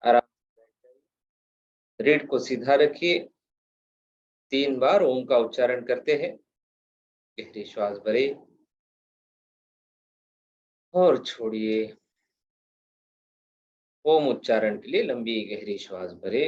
आराम से बैठ जाइए। रीढ़ को सीधा रखिए। 3 बार ओम का उच्चारण करते हैं। गहरी श्वास भरे और छोड़िए। ओम उच्चारण के लिए लंबी गहरी श्वास भरे।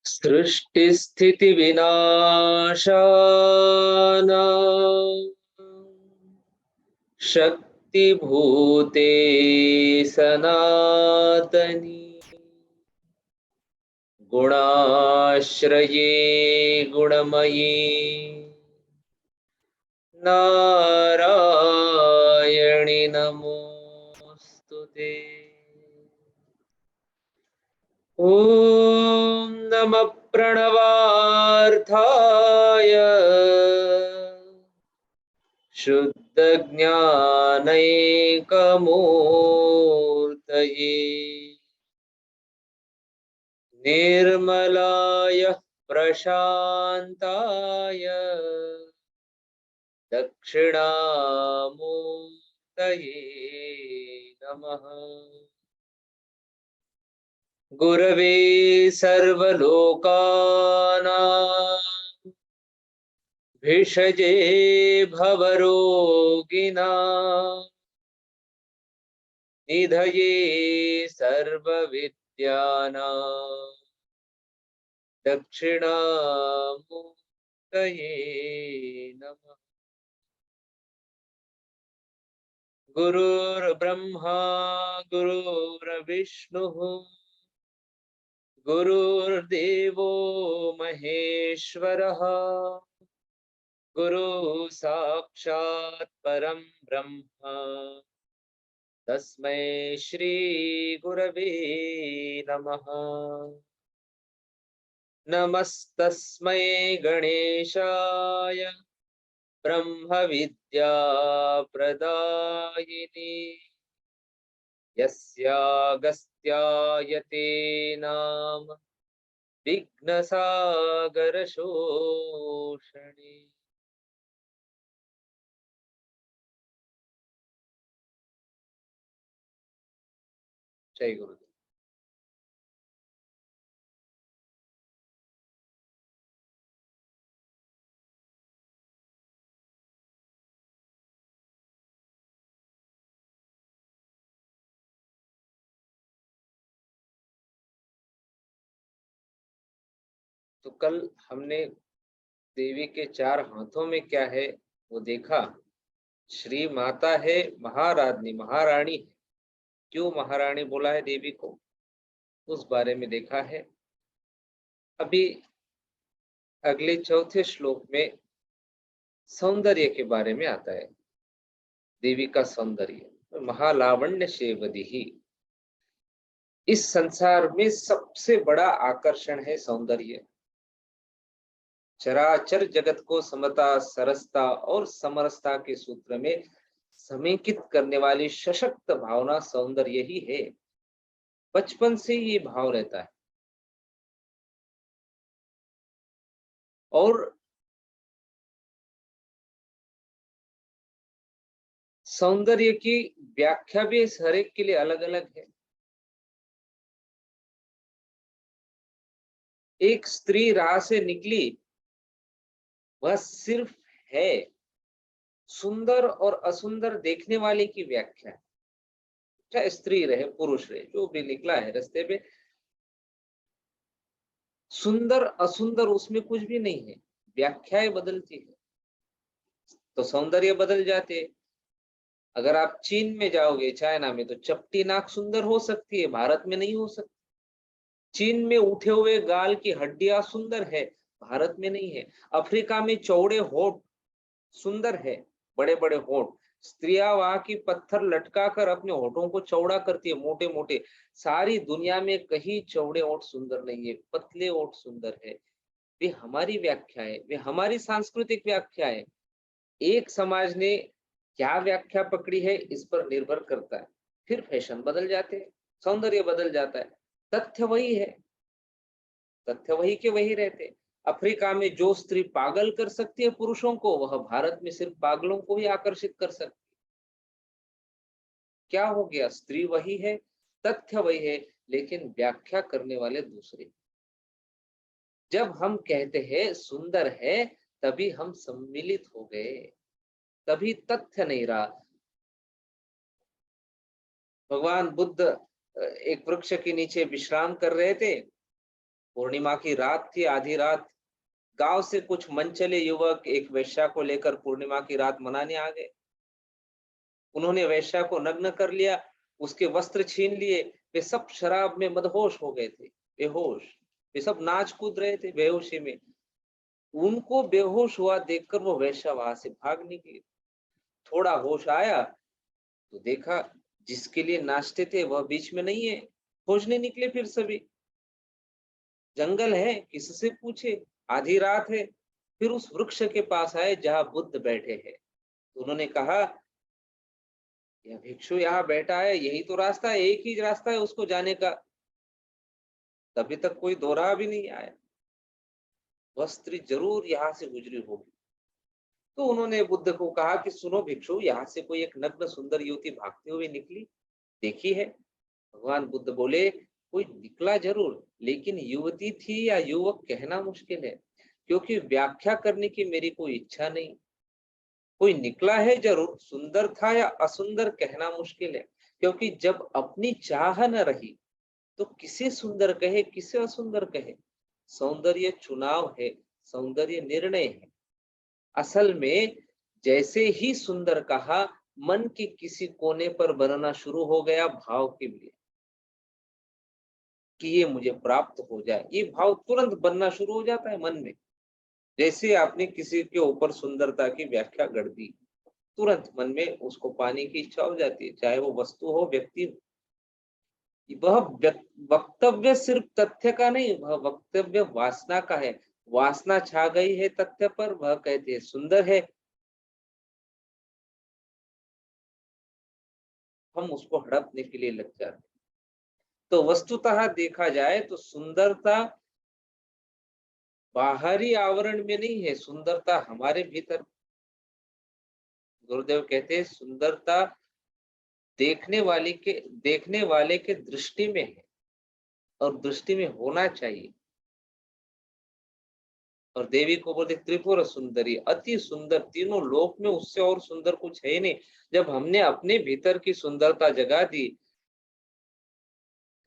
सृष्टि स्थिति विनाशान शक्ति भूते सनातनी गुणाश्रये गुणमयी नारायणि नमोस्तुते। ॐ नमः प्रणवार्थाय शुद्ध ज्ञानैकमूर्तये निर्मलाय प्रशान्ताय दक्षिणामूर्तये नमः। गुरवे सर्वलोकानां भिषजे भवरोगिणां निधये सर्वविद्यानां दक्षिणामूर्तये नमः। गुरुर्ब्रह्मा गुरुर्विष्णुः गुरुर्देवो महेश्वरः गुरु साक्षात् परं ब्रह्म तस्मै श्री गुरवे नमः। नमस्तस्मै गणेशाय ब्रह्म विद्या प्रदायिने यस्यागस्त्यायते नाम विघ्नसागर शोषणे। जय गुरुदेव। तो कल हमने देवी के 4 हाथों में क्या है वो देखा। श्री माता है, महारानी महारानी है। क्यों महारानी बोला है देवी को, उस बारे में देखा है। अभी अगले चौथे श्लोक में सौंदर्य के बारे में आता है। देवी का सौंदर्य महालावण्य शेवदी। इस संसार में सबसे बड़ा आकर्षण है सौंदर्य। चराचर जगत को समता सरसता और समरसता के सूत्र में समेकित करने वाली सशक्त भावना सौंदर्य ही है। बचपन से ये भाव रहता है और सौंदर्य की व्याख्या भी हर एक के लिए अलग अलग है। एक स्त्री राह से निकली, वह सिर्फ है। सुंदर और असुंदर देखने वाले की व्याख्या, चाहे स्त्री रहे पुरुष रहे, जो भी निकला है रास्ते पे, सुंदर असुंदर उसमें कुछ भी नहीं है। व्याख्याएं बदलती है तो सौंदर्य बदल जाते। अगर आप चीन में जाओगे, चाइना में, तो चपटी नाक सुंदर हो सकती है, भारत में नहीं हो सकती। चीन में उठे हुए गाल की हड्डियां सुंदर है, भारत में नहीं है। अफ्रीका में चौड़े होठ सुंदर है, बड़े बड़े होठ। स्त्रियां वहां की पत्थर लटका कर अपने होठों को चौड़ा करती है, मोटे मोटे। सारी दुनिया में कहीं चौड़े होठ सुंदर नहीं है, पतले होठ सुंदर है। वे हमारी व्याख्या है, वे हमारी सांस्कृतिक व्याख्या है। एक समाज ने क्या व्याख्या पकड़ी है इस पर निर्भर करता है। फिर फैशन बदल जाते हैं, सौंदर्य बदल जाता है, तथ्य वही है, तथ्य वही के वही रहते हैं। अफ्रीका में जो स्त्री पागल कर सकती है पुरुषों को, वह भारत में सिर्फ पागलों को ही आकर्षित कर सकती है। क्या हो गया? स्त्री वही है, तथ्य वही है, लेकिन व्याख्या करने वाले दूसरे। जब हम कहते हैं सुंदर है, तभी हम सम्मिलित हो गए, तभी तथ्य नहीं रहा। भगवान बुद्ध एक वृक्ष के नीचे विश्राम कर रहे थे। पूर्णिमा की रात थी, आधी रात। गांव से कुछ मनचले युवक एक वेश्या को लेकर पूर्णिमा की रात मनाने आ गए। उन्होंने वेश्या को नग्न कर लिया, उसके वस्त्र छीन लिए। वे सब शराब में मदहोश हो गए थे, बेहोश। वे सब नाच कूद रहे थे बेहोशी में। उनको बेहोश हुआ देखकर वो वेश्या वहां से भाग निकली। थोड़ा होश आया तो देखा जिसके लिए नाचते थे वह बीच में नहीं है। खोजने निकले फिर सभी। जंगल है, किससे पूछे, आधी रात है। फिर उस वृक्ष के पास आए जहां बुद्ध बैठे हैं। तो उन्होंने कहा, यह भिक्षु यहाँ बैठा है, यही तो रास्ता है, एक ही रास्ता है उसको जाने का। तभी तक कोई दोहरा भी नहीं आया। वह स्त्री जरूर यहाँ से गुजरी होगी। तो उन्होंने बुद्ध को कहा कि सुनो भिक्षु, यहाँ से कोई एक नग्न सुंदर युवती भागते हुए निकली, देखी है? भगवान बुद्ध बोले, कोई निकला जरूर, लेकिन युवती थी या युवक कहना मुश्किल है, क्योंकि व्याख्या करने की मेरी कोई इच्छा नहीं। कोई निकला है जरूर, सुंदर था या असुंदर कहना मुश्किल है, क्योंकि जब अपनी चाह न रही तो किसे सुंदर कहे, किसे असुंदर कहे? सौंदर्य चुनाव है, सौंदर्य निर्णय है। असल में जैसे ही सुंदर कहा, मन के किसी कोने पर बनना शुरू हो गया भाव के लिए कि ये मुझे प्राप्त हो जाए। ये भाव तुरंत बनना शुरू हो जाता है मन में। जैसे आपने किसी के ऊपर सुंदरता की व्याख्या गढ़ दी, तुरंत मन में उसको पाने की इच्छा हो जाती है, चाहे वो वस्तु हो, व्यक्ति हो। वह वक्तव्य सिर्फ तथ्य का नहीं, वह वक्तव्य वासना का है। वासना छा गई है तथ्य पर, वह कहते हैं सुंदर है, हम उसको हड़पने के लिए लग जाते हैं। तो वस्तुतः देखा जाए तो सुंदरता बाहरी आवरण में नहीं है, सुंदरता हमारे भीतर। गुरुदेव कहते हैं सुंदरता देखने वाले के दृष्टि में है, और दृष्टि में होना चाहिए। और देवी को बोलते त्रिपुर सुंदरी, अति सुंदर, तीनों लोक में उससे और सुंदर कुछ है ही नहीं। जब हमने अपने भीतर की सुंदरता जगा दी,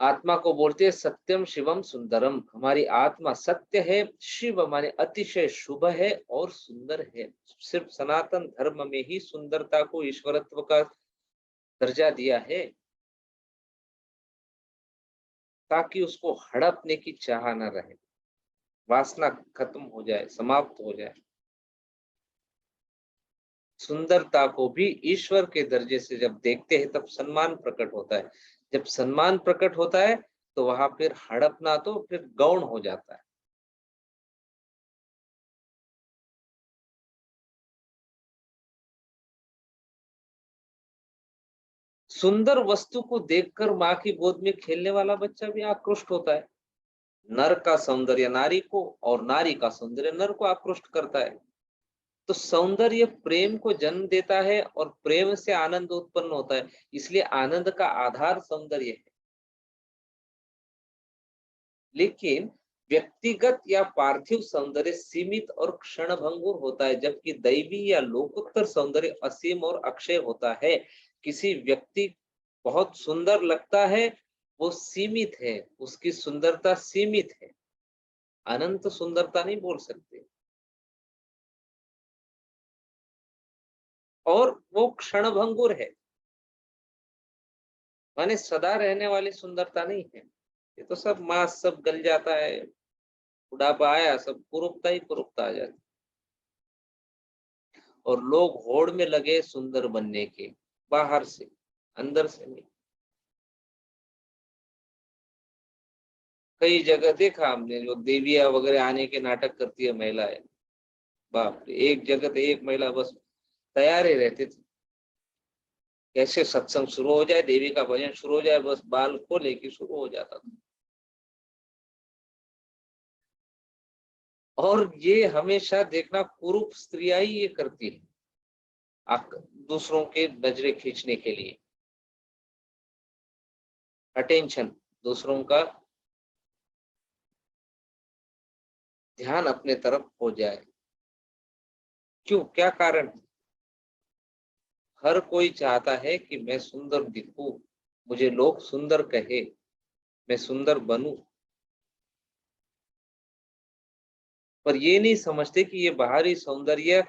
आत्मा को बोलते हैं सत्यम शिवम सुंदरम। हमारी आत्मा सत्य है, शिव माने अतिशय शुभ है और सुंदर है। सिर्फ सनातन धर्म में ही सुंदरता को ईश्वरत्व का दर्जा दिया है, ताकि उसको हड़पने की चाह न रहे, वासना खत्म हो जाए, समाप्त हो जाए। सुंदरता को भी ईश्वर के दर्जे से जब देखते हैं तब सम्मान प्रकट होता है। जब सम्मान प्रकट होता है तो वहां फिर हड़पना तो फिर गौण हो जाता है। सुंदर वस्तु को देखकर माँ की गोद में खेलने वाला बच्चा भी आकृष्ट होता है। नर का सौंदर्य नारी को और नारी का सौंदर्य नर को आकृष्ट करता है। तो सौंदर्य प्रेम को जन्म देता है और प्रेम से आनंद उत्पन्न होता है, इसलिए आनंद का आधार सौंदर्य है। लेकिन व्यक्तिगत या पार्थिव सौंदर्य सीमित और क्षणभंगुर होता है, जबकि दैवी या लोकोत्तर सौंदर्य असीम और अक्षय होता है। किसी व्यक्ति बहुत सुंदर लगता है, वो सीमित है, उसकी सुंदरता सीमित है, अनंत सुंदरता नहीं बोल सकते। और वो क्षणभंगुर है, माने सदा रहने वाली सुंदरता नहीं है। ये तो सब मांस सब गल जाता है, बुढ़ापा आया सब कुरूपता आ जाती, और लोग होड़ में लगे सुंदर बनने के, बाहर से, अंदर से नहीं। कई जगह देखा हमने, जो देविया वगैरह आने के नाटक करती है महिलाएं, बाप रे, एक जगह तो एक महिला बस तैयार ही रहती थी, कैसे सत्संग शुरू हो जाए, देवी का भजन शुरू हो जाए, बस बाल को लेके शुरू हो जाता था। और ये हमेशा देखना, कुरूप स्त्रियां ही ये करती है, दूसरों के नजरें खींचने के लिए, अटेंशन, दूसरों का ध्यान अपने तरफ हो जाए। क्यों, क्या कारण? हर कोई चाहता है कि मैं सुंदर दिखूं, मुझे लोग सुंदर कहे, मैं सुंदर बनूं, पर ये नहीं समझते कि ये बाहरी सौंदर्य,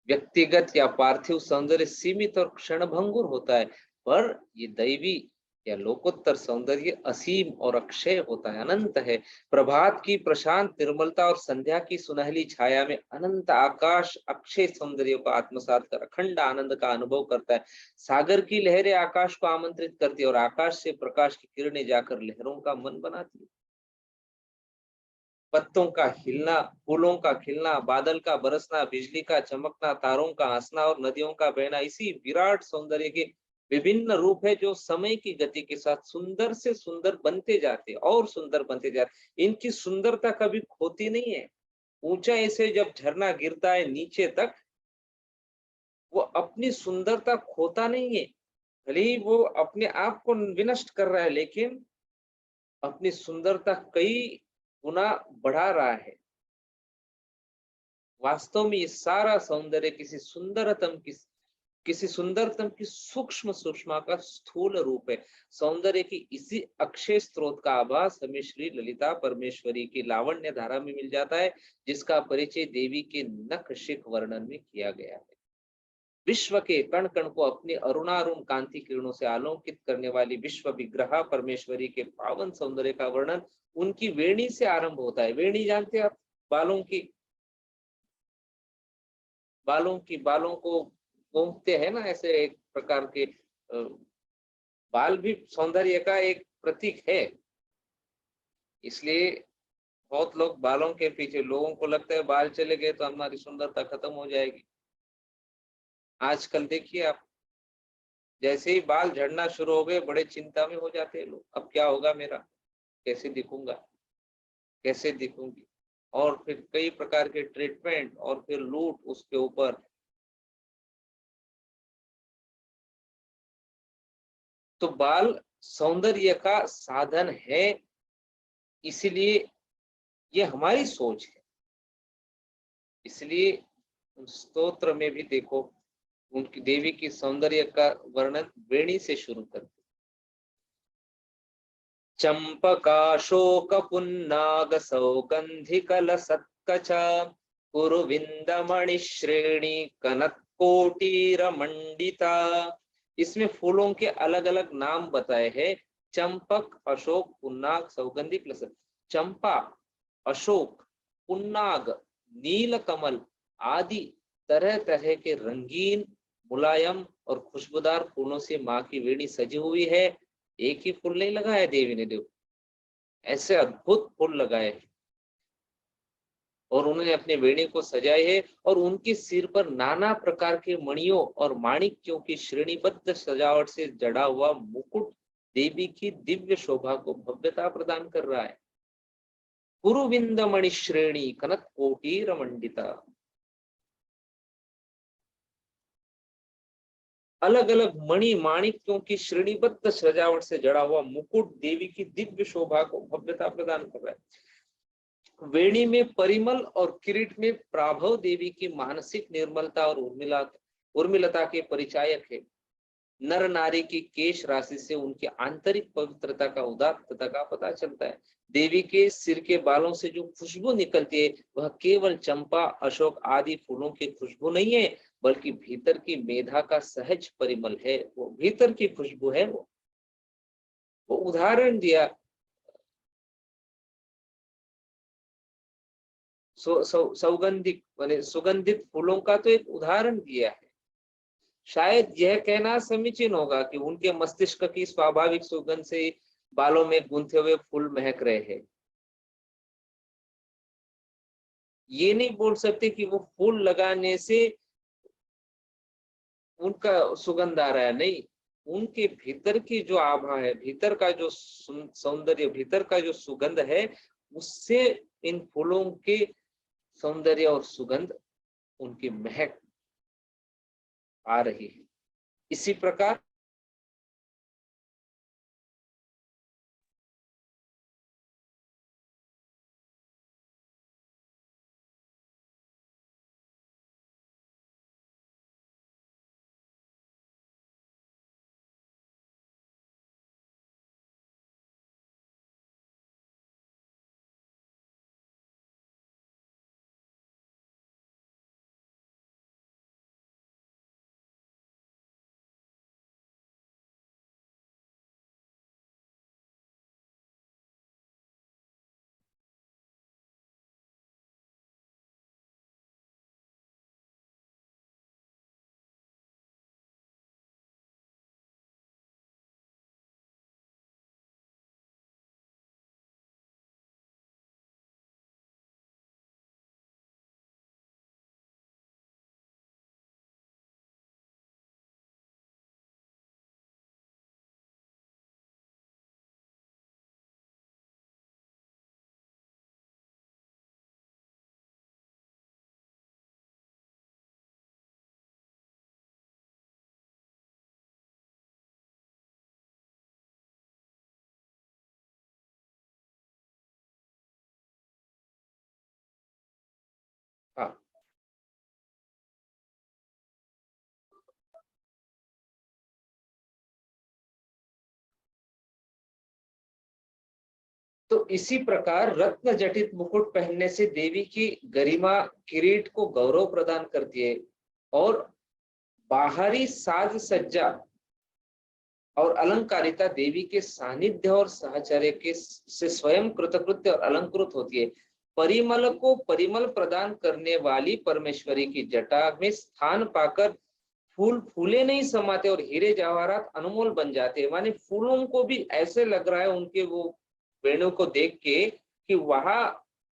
व्यक्तिगत या पार्थिव सौंदर्य सीमित और क्षणभंगुर होता है, पर ये दैवी या लोकोत्तर सौंदर्य असीम और अक्षय होता है, अनंत है। प्रभात की प्रशांत निर्मलता और संध्या की सुनहली छाया में अनंत आकाश अक्षय सौंदर्य को आत्मसात कर अखंड आनंद का अनुभव करता है। सागर की लहरें आकाश को आमंत्रित करती है, और आकाश से प्रकाश की किरणें जाकर लहरों का मन बनाती है। पत्तों का हिलना, फूलों का खिलना, बादल का बरसना, बिजली का चमकना, तारों का हंसना और नदियों का बहना, इसी विराट सौंदर्य के विभिन्न रूप है, जो समय की गति के साथ सुंदर से सुंदर बनते जाते और सुंदर बनते जाते। इनकी सुंदरता कभी खोती नहीं है। ऊंचाई से जब झरना गिरता है नीचे तक, वो अपनी सुंदरता खोता नहीं है, भले ही वो अपने आप को विनष्ट कर रहा है, लेकिन अपनी सुंदरता कई गुना बढ़ा रहा है। वास्तव में ये सारा सौंदर्य किसी सुंदरतम की सूक्ष्म सुषमा का स्थूल रूप है। सौंदर्य की इसी अक्षय स्रोत का आभास हमें श्री ललिता परमेश्वरी की लावण्य धारा में मिल जाता है, जिसका परिचय देवी के नखशिख वर्णन में किया गया है। विश्व के कण कण को अपनी अरुणारुण कांति किरणों से आलोकित करने वाली विश्व विग्रह परमेश्वरी के पावन सौंदर्य का वर्णन उनकी वेणी से आरंभ होता है। वेणी जानते हैं आप? बालों की, बालों को घूमते हैं ना, ऐसे एक प्रकार के बाल भी सौंदर्य का एक प्रतीक है। इसलिए बहुत लोग बालों के पीछे, लोगों को लगता है बाल चले गए तो हमारी सुंदरता खत्म हो जाएगी। आजकल देखिए आप, जैसे ही बाल झड़ना शुरू हो गए, बड़े चिंता में हो जाते हैं लोग, अब क्या होगा मेरा, कैसे दिखूंगा, कैसे दिखूंगी, और फिर कई प्रकार के ट्रीटमेंट और फिर लूट उसके ऊपर। तो बाल सौंदर्य का साधन है, इसलिए ये हमारी सोच है। इसलिए स्तोत्र में भी देखो, उनकी देवी की सौंदर्य का वर्णन वेणी से शुरू करते। चंपकाशोक पुन्नाग सौगंधिकल सत्कच कुरुविंदमणि श्रेणी कनकोटीर मंडिता। इसमें फूलों के अलग अलग नाम बताए हैं। चंपक, अशोक, पुन्नाग, सौगंधिक लसत। चंपा, अशोक, पुन्नाग, नील कमल आदि तरह तरह के रंगीन, मुलायम और खुशबूदार फूलों से माँ की वेणी सजी हुई है। एक ही फूल नहीं लगाया देवी ने, देखो ऐसे अद्भुत फूल लगाए और उन्होंने अपने वेणी को सजाए है, और उनके सिर पर नाना प्रकार के मणियों और माणिक्यों की श्रेणीबद्ध सजावट से जड़ा हुआ मुकुट देवी की दिव्य शोभा को भव्यता प्रदान कर रहा है। कुरुविंद मणि श्रेणी कनक कोटीर मंडिता। अलग अलग मणि माणिक्यों की श्रेणीबद्ध सजावट से जड़ा हुआ मुकुट देवी की दिव्य शोभा को भव्यता प्रदान कर रहा है। वेणी में परिमल और किरीट में प्राभव देवी की मानसिक निर्मलता और उर्मिलता के परिचायक है। नर नारी की केश राशि से उनकी आंतरिक पवित्रता का, उदात्तता का पता चलता है। देवी के सिर के बालों से जो खुशबू निकलती है, वह केवल चंपा, अशोक आदि फूलों की खुशबू नहीं है, बल्कि भीतर की मेधा का सहज परिमल है, वो भीतर की खुशबू है। वो उदाहरण दिया, सौगंधिक माने सुगंधित फूलों का तो एक उदाहरण दिया है। शायद यह कहना समीचीन होगा कि उनके मस्तिष्क की स्वाभाविक सुगंध से बालों में गूंथे हुए फूल महक रहे हैं। ये नहीं बोल सकते कि वो फूल लगाने से उनका सुगंध आ रहा है, नहीं। उनके भीतर की जो आभा है, भीतर का जो सौंदर्य, भीतर का जो सुगंध है, उससे इन फूलों के सौंदर्य और सुगंध, उनकी महक आ रही है। इसी प्रकार हाँ, तो इसी प्रकार रत्न जटित मुकुट पहनने से देवी की गरिमा किरीट को गौरव प्रदान करती है, और बाहरी साज सज्जा और अलंकारिता देवी के सानिध्य और साहचर्य के से स्वयं कृतकृत्य और अलंकृत होती है। परिमल को परिमल प्रदान करने वाली परमेश्वरी की जटा में स्थान पाकर फूल फूले नहीं समाते और हीरे जवाहरात अनमोल बन जाते हैं। माने फूलों को भी ऐसे लग रहा है उनके वो वेणु को देख के कि वहां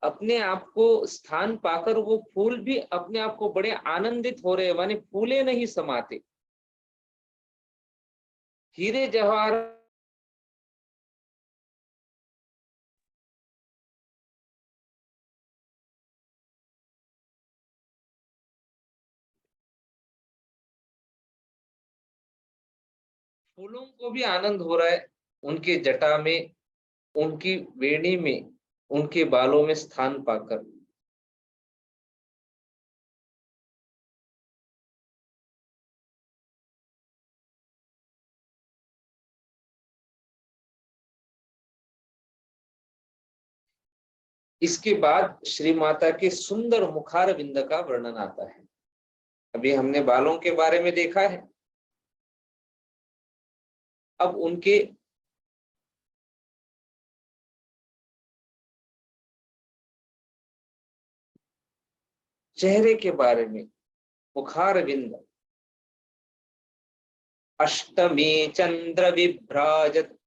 अपने आप को स्थान पाकर वो फूल भी अपने आप को बड़े आनंदित हो रहे हैं, माने फूले नहीं समाते, हीरे जवाहर। फूलों को भी आनंद हो रहा है उनके जटा में, उनकी वेणी में, उनके बालों में स्थान पाकर। इसके बाद श्री माता के सुंदर मुखार बिंद का वर्णन आता है। अभी हमने बालों के बारे में देखा है, अब उनके चेहरे के बारे में। मुखार बिंद, अष्टमी चंद्र विभ्राजत,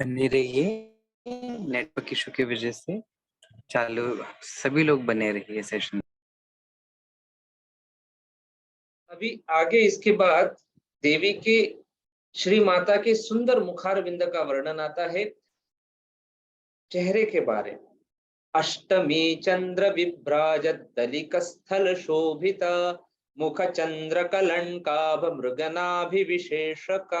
बने रहिए, नेटवर्क इशू की वजह से चालू, सभी लोग बने रहिए सेशन। अभी आगे इसके बाद देवी के, श्री माता के सुंदर मुखार बिंद का वर्णन आता है चेहरे के बारे में। अष्टमी चंद्र विभ्राजत दलिक स्थल शोभिता मुख चंद्र कलंकाभ मृगनाभिविशेषका।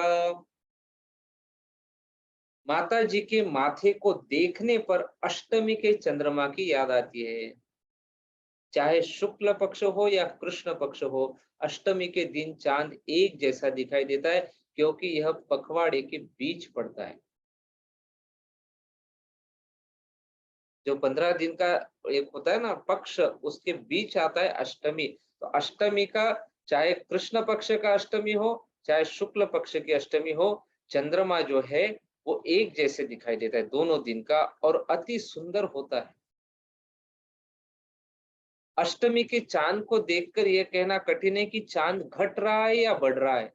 माता जी के माथे को देखने पर अष्टमी के चंद्रमा की याद आती है। चाहे शुक्ल पक्ष हो या कृष्ण पक्ष हो, अष्टमी के दिन चांद एक जैसा दिखाई देता है, क्योंकि यह पखवाड़े के बीच पड़ता है। जो 15 दिन का एक होता है ना पक्ष, उसके बीच आता है अष्टमी। तो अष्टमी का, चाहे कृष्ण पक्ष का अष्टमी हो चाहे शुक्ल पक्ष की अष्टमी हो, चंद्रमा जो है वो एक जैसे दिखाई देता है दोनों दिन का, और अति सुंदर होता है। अष्टमी के चांद को देखकर यह कहना कठिन है कि चांद घट रहा है या बढ़ रहा है।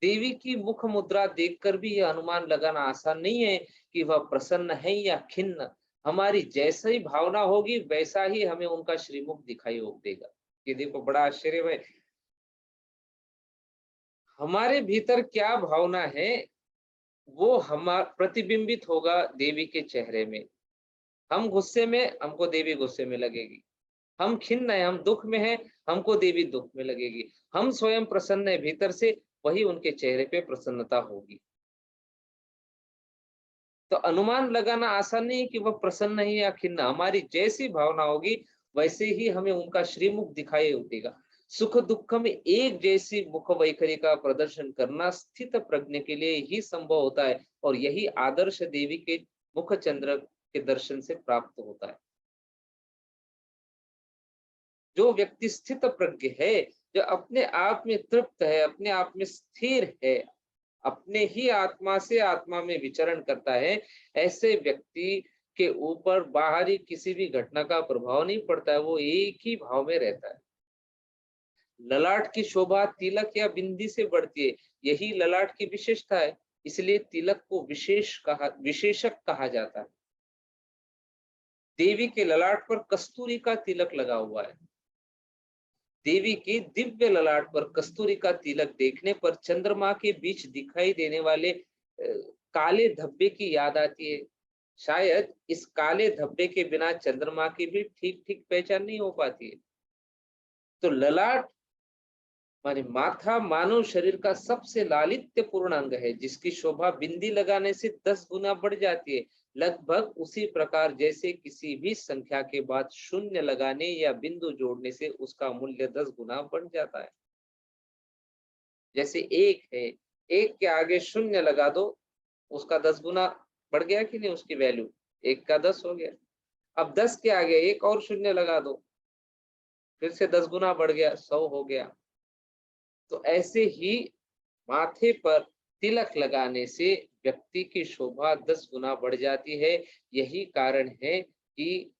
देवी की मुख मुद्रा देखकर भी यह अनुमान लगाना आसान नहीं है कि वह प्रसन्न है या खिन्न। हमारी जैसी भावना होगी वैसा ही हमें उनका श्रीमुख दिखाई देगा। ये देखो बड़ा आश्चर्य है, हमारे भीतर क्या भावना है वो हमारा प्रतिबिंबित होगा देवी के चेहरे में। हम गुस्से में, हमको देवी गुस्से में लगेगी। हम खिन्न है, हम दुख में है, हमको देवी दुख में लगेगी। हम स्वयं प्रसन्न है भीतर से, वही उनके चेहरे पे प्रसन्नता होगी। तो अनुमान लगाना आसान नहीं है कि वह प्रसन्न है या खिन्न। हमारी जैसी भावना होगी वैसे ही हमें उनका श्रीमुख दिखाई देगा। सुख दुख में एक जैसी मुख वैखरी का प्रदर्शन करना स्थित प्रज्ञ के लिए ही संभव होता है, और यही आदर्श देवी के मुख चंद्र के दर्शन से प्राप्त होता है। जो व्यक्ति स्थित प्रज्ञ है, जो अपने आप में तृप्त है, अपने आप में स्थिर है, अपने ही आत्मा से आत्मा में विचरण करता है, ऐसे व्यक्ति के ऊपर बाहरी किसी भी घटना का प्रभाव नहीं पड़ता है। वो एक ही भाव में रहता है। ललाट की शोभा तिलक या बिंदी से बढ़ती है, यही ललाट की विशेषता है। इसलिए तिलक को विशेषक कहा जाता है। देवी के ललाट पर कस्तूरी का तिलक लगा हुआ है। देवी की दिव्य ललाट पर कस्तूरी का तिलक देखने पर चंद्रमा के बीच दिखाई देने वाले काले धब्बे की याद आती है। शायद इस काले धब्बे के बिना चंद्रमा की भी ठीक ठीक पहचान नहीं हो पाती है। तो ललाट माने माथा मानव शरीर का सबसे लालित्यपूर्ण अंग है, जिसकी शोभा बिंदी लगाने से 10 गुना बढ़ जाती है। लगभग उसी प्रकार जैसे किसी भी संख्या के बाद शून्य लगाने या बिंदु जोड़ने से उसका मूल्य 10 गुना बढ़ जाता है। जैसे एक है, एक के आगे शून्य लगा दो, उसका 10 गुना बढ़ गया कि नहीं, उसकी वैल्यू एक का 10 हो गया। अब 10 के आगे एक और शून्य लगा दो, फिर से 10 गुना बढ़ गया, 100 हो गया। तो ऐसे ही माथे पर तिलक लगाने से व्यक्ति की शोभा 10 गुना बढ़ जाती है। यही कारण है कि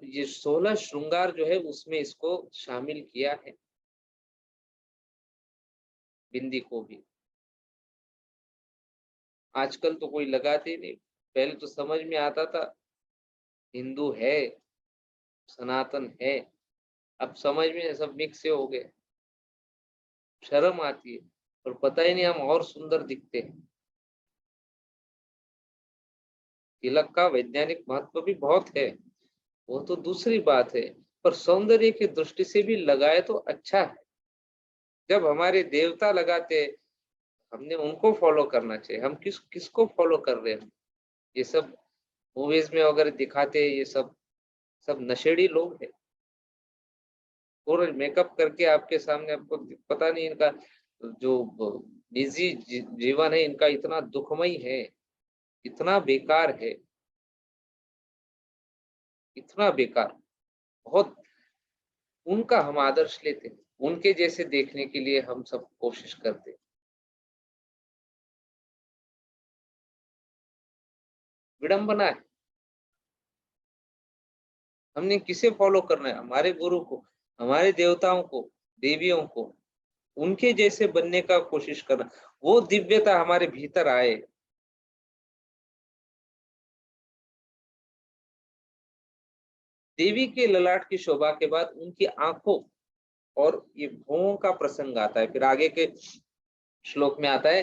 ये 16 श्रृंगार जो है उसमें इसको शामिल किया है, बिंदी को भी। आजकल तो कोई लगाते नहीं, पहले तो समझ में आता था हिंदू है, सनातन है, अब समझ में सब मिक्स से हो गए। शर्म आती है, और पता ही नहीं हम और सुंदर दिखते हैं। तिलक का वैज्ञानिक महत्व भी बहुत है, वो तो दूसरी बात है, पर सौंदर्य की दृष्टि से भी लगाए तो अच्छा है। जब हमारे देवता लगाते, हमने उनको फॉलो करना चाहिए। हम किसको फॉलो कर रहे हैं? ये सब मूवीज में अगर दिखाते हैं, ये सब सब नशेड़ी लोग हैं। पूरा मेकअप करके आपके सामने, आपको पता नहीं इनका जो निजी जीवन है इनका इतना दुखमय है, इतना बेकार है, इतना बेकार। बहुत उनका हम आदर्श लेते हैं, उनके जैसे देखने के लिए हम सब कोशिश करते हैं। विडंबना है। हमने किसे फॉलो करना है? हमारे गुरु को, हमारे देवताओं को, देवियों को, उनके जैसे बनने का कोशिश करना। वो दिव्यता हमारे भीतर आए। देवी के ललाट की शोभा के बाद उनकी आंखों और ये भौं का प्रसंग आता है। फिर आगे के श्लोक में आता है,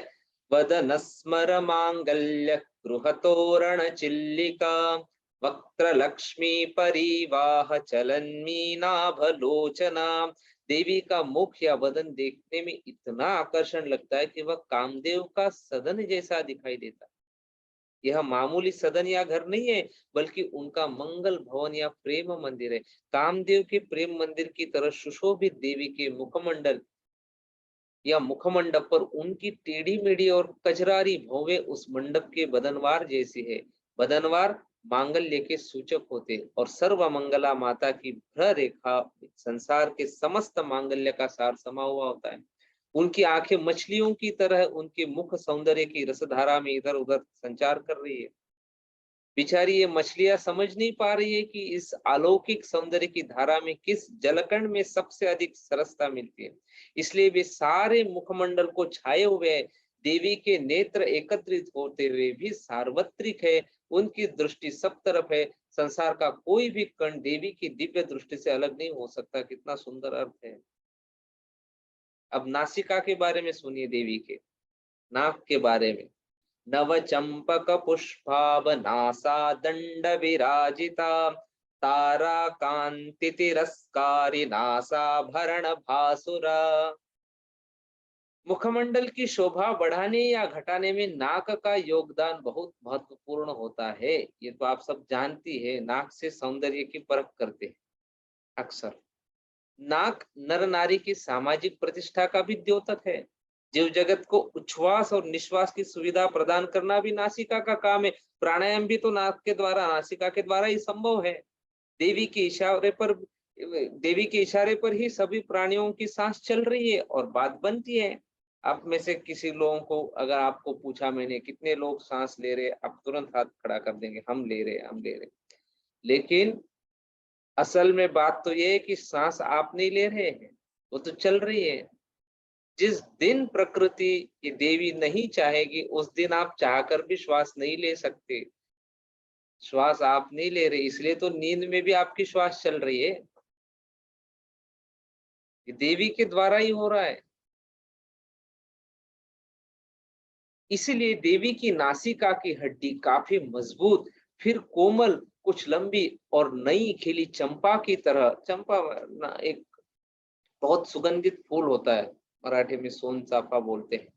वदन स्मर मांगल्य गृहतोरण चिल्लिका वक्त्र लक्ष्मी परिवाह चलन्मीनाभलोचना। देवी का मुख या बदन देखने में इतना आकर्षण लगता है कि वह कामदेव का सदन जैसा दिखाई देता है। यह मामूली सदन या घर नहीं है, बल्कि उनका मंगल भवन या प्रेम मंदिर है। कामदेव के प्रेम मंदिर की तरह सुशोभित देवी के मुखमंडल या मुखमंडप पर उनकी टेढ़ी मेढ़ी और कजरारी भौवें उस मंडप के बदनवार जैसी है। बदनवार मांगल्य के सूचक होते और सर्व मंगला माता की भ्र रेखा संसार के समस्त मांगल्य का सार समा हुआ होता है। उनकी आंखें मछलियों की तरह उनके मुख सौंदर्य की रसधारा में इधर उधर संचार कर रही है। बेचारी ये मछलियां समझ नहीं पा रही है कि इस अलौकिक सौंदर्य की धारा में किस जलकण में सबसे अधिक सरसता मिलती है। इसलिए वे सारे मुखमंडल को छाए हुए हैं। देवी के नेत्र एकत्रित होते हुए भी सार्वत्रिक है। उनकी दृष्टि सब तरफ है। संसार का कोई भी कण देवी की दिव्य दृष्टि से अलग नहीं हो सकता। कितना सुंदर अर्थ है। अब नासिका के बारे में सुनिए, देवी के नाक के बारे में। नव चंपक पुष्पाभ नासा दंड विराजिता तारा कांति तिरस्कारी नासाभरण भासुरा। मुखमंडल की शोभा बढ़ाने या घटाने में नाक का योगदान बहुत महत्वपूर्ण होता है। ये तो आप सब जानती है। नाक से सौंदर्य की परख करते हैं अक्सर। नाक नर नारी की सामाजिक प्रतिष्ठा का भी द्योतक है। जीव जगत को उच्छ्वास और निश्वास की सुविधा प्रदान करना भी नासिका का काम है। प्राणायाम भी तो नाक के द्वारा, नासिका के द्वारा ही संभव है। देवी के इशारे पर देवी के इशारे पर ही सभी प्राणियों की सांस चल रही है और बात बनती है। आप में से किसी लोगों को अगर आपको पूछा मैंने कितने लोग सांस ले रहे, आप तुरंत हाथ खड़ा कर देंगे, हम ले रहे, हम ले रहे। लेकिन असल में बात तो ये है कि सांस आप नहीं ले रहे हैं, वो तो चल रही है। जिस दिन प्रकृति की देवी नहीं चाहेगी, उस दिन आप चाहकर भी श्वास नहीं ले सकते। श्वास आप नहीं ले रहे, इसलिए तो नींद में भी आपकी श्वास चल रही है। ये देवी के द्वारा ही हो रहा है। इसीलिए देवी की नासिका की हड्डी काफी मजबूत, फिर कोमल, कुछ लंबी और नई खिली चंपा की तरह। चंपा एक बहुत सुगंधित फूल होता है, मराठी में सोन चाफा बोलते हैं।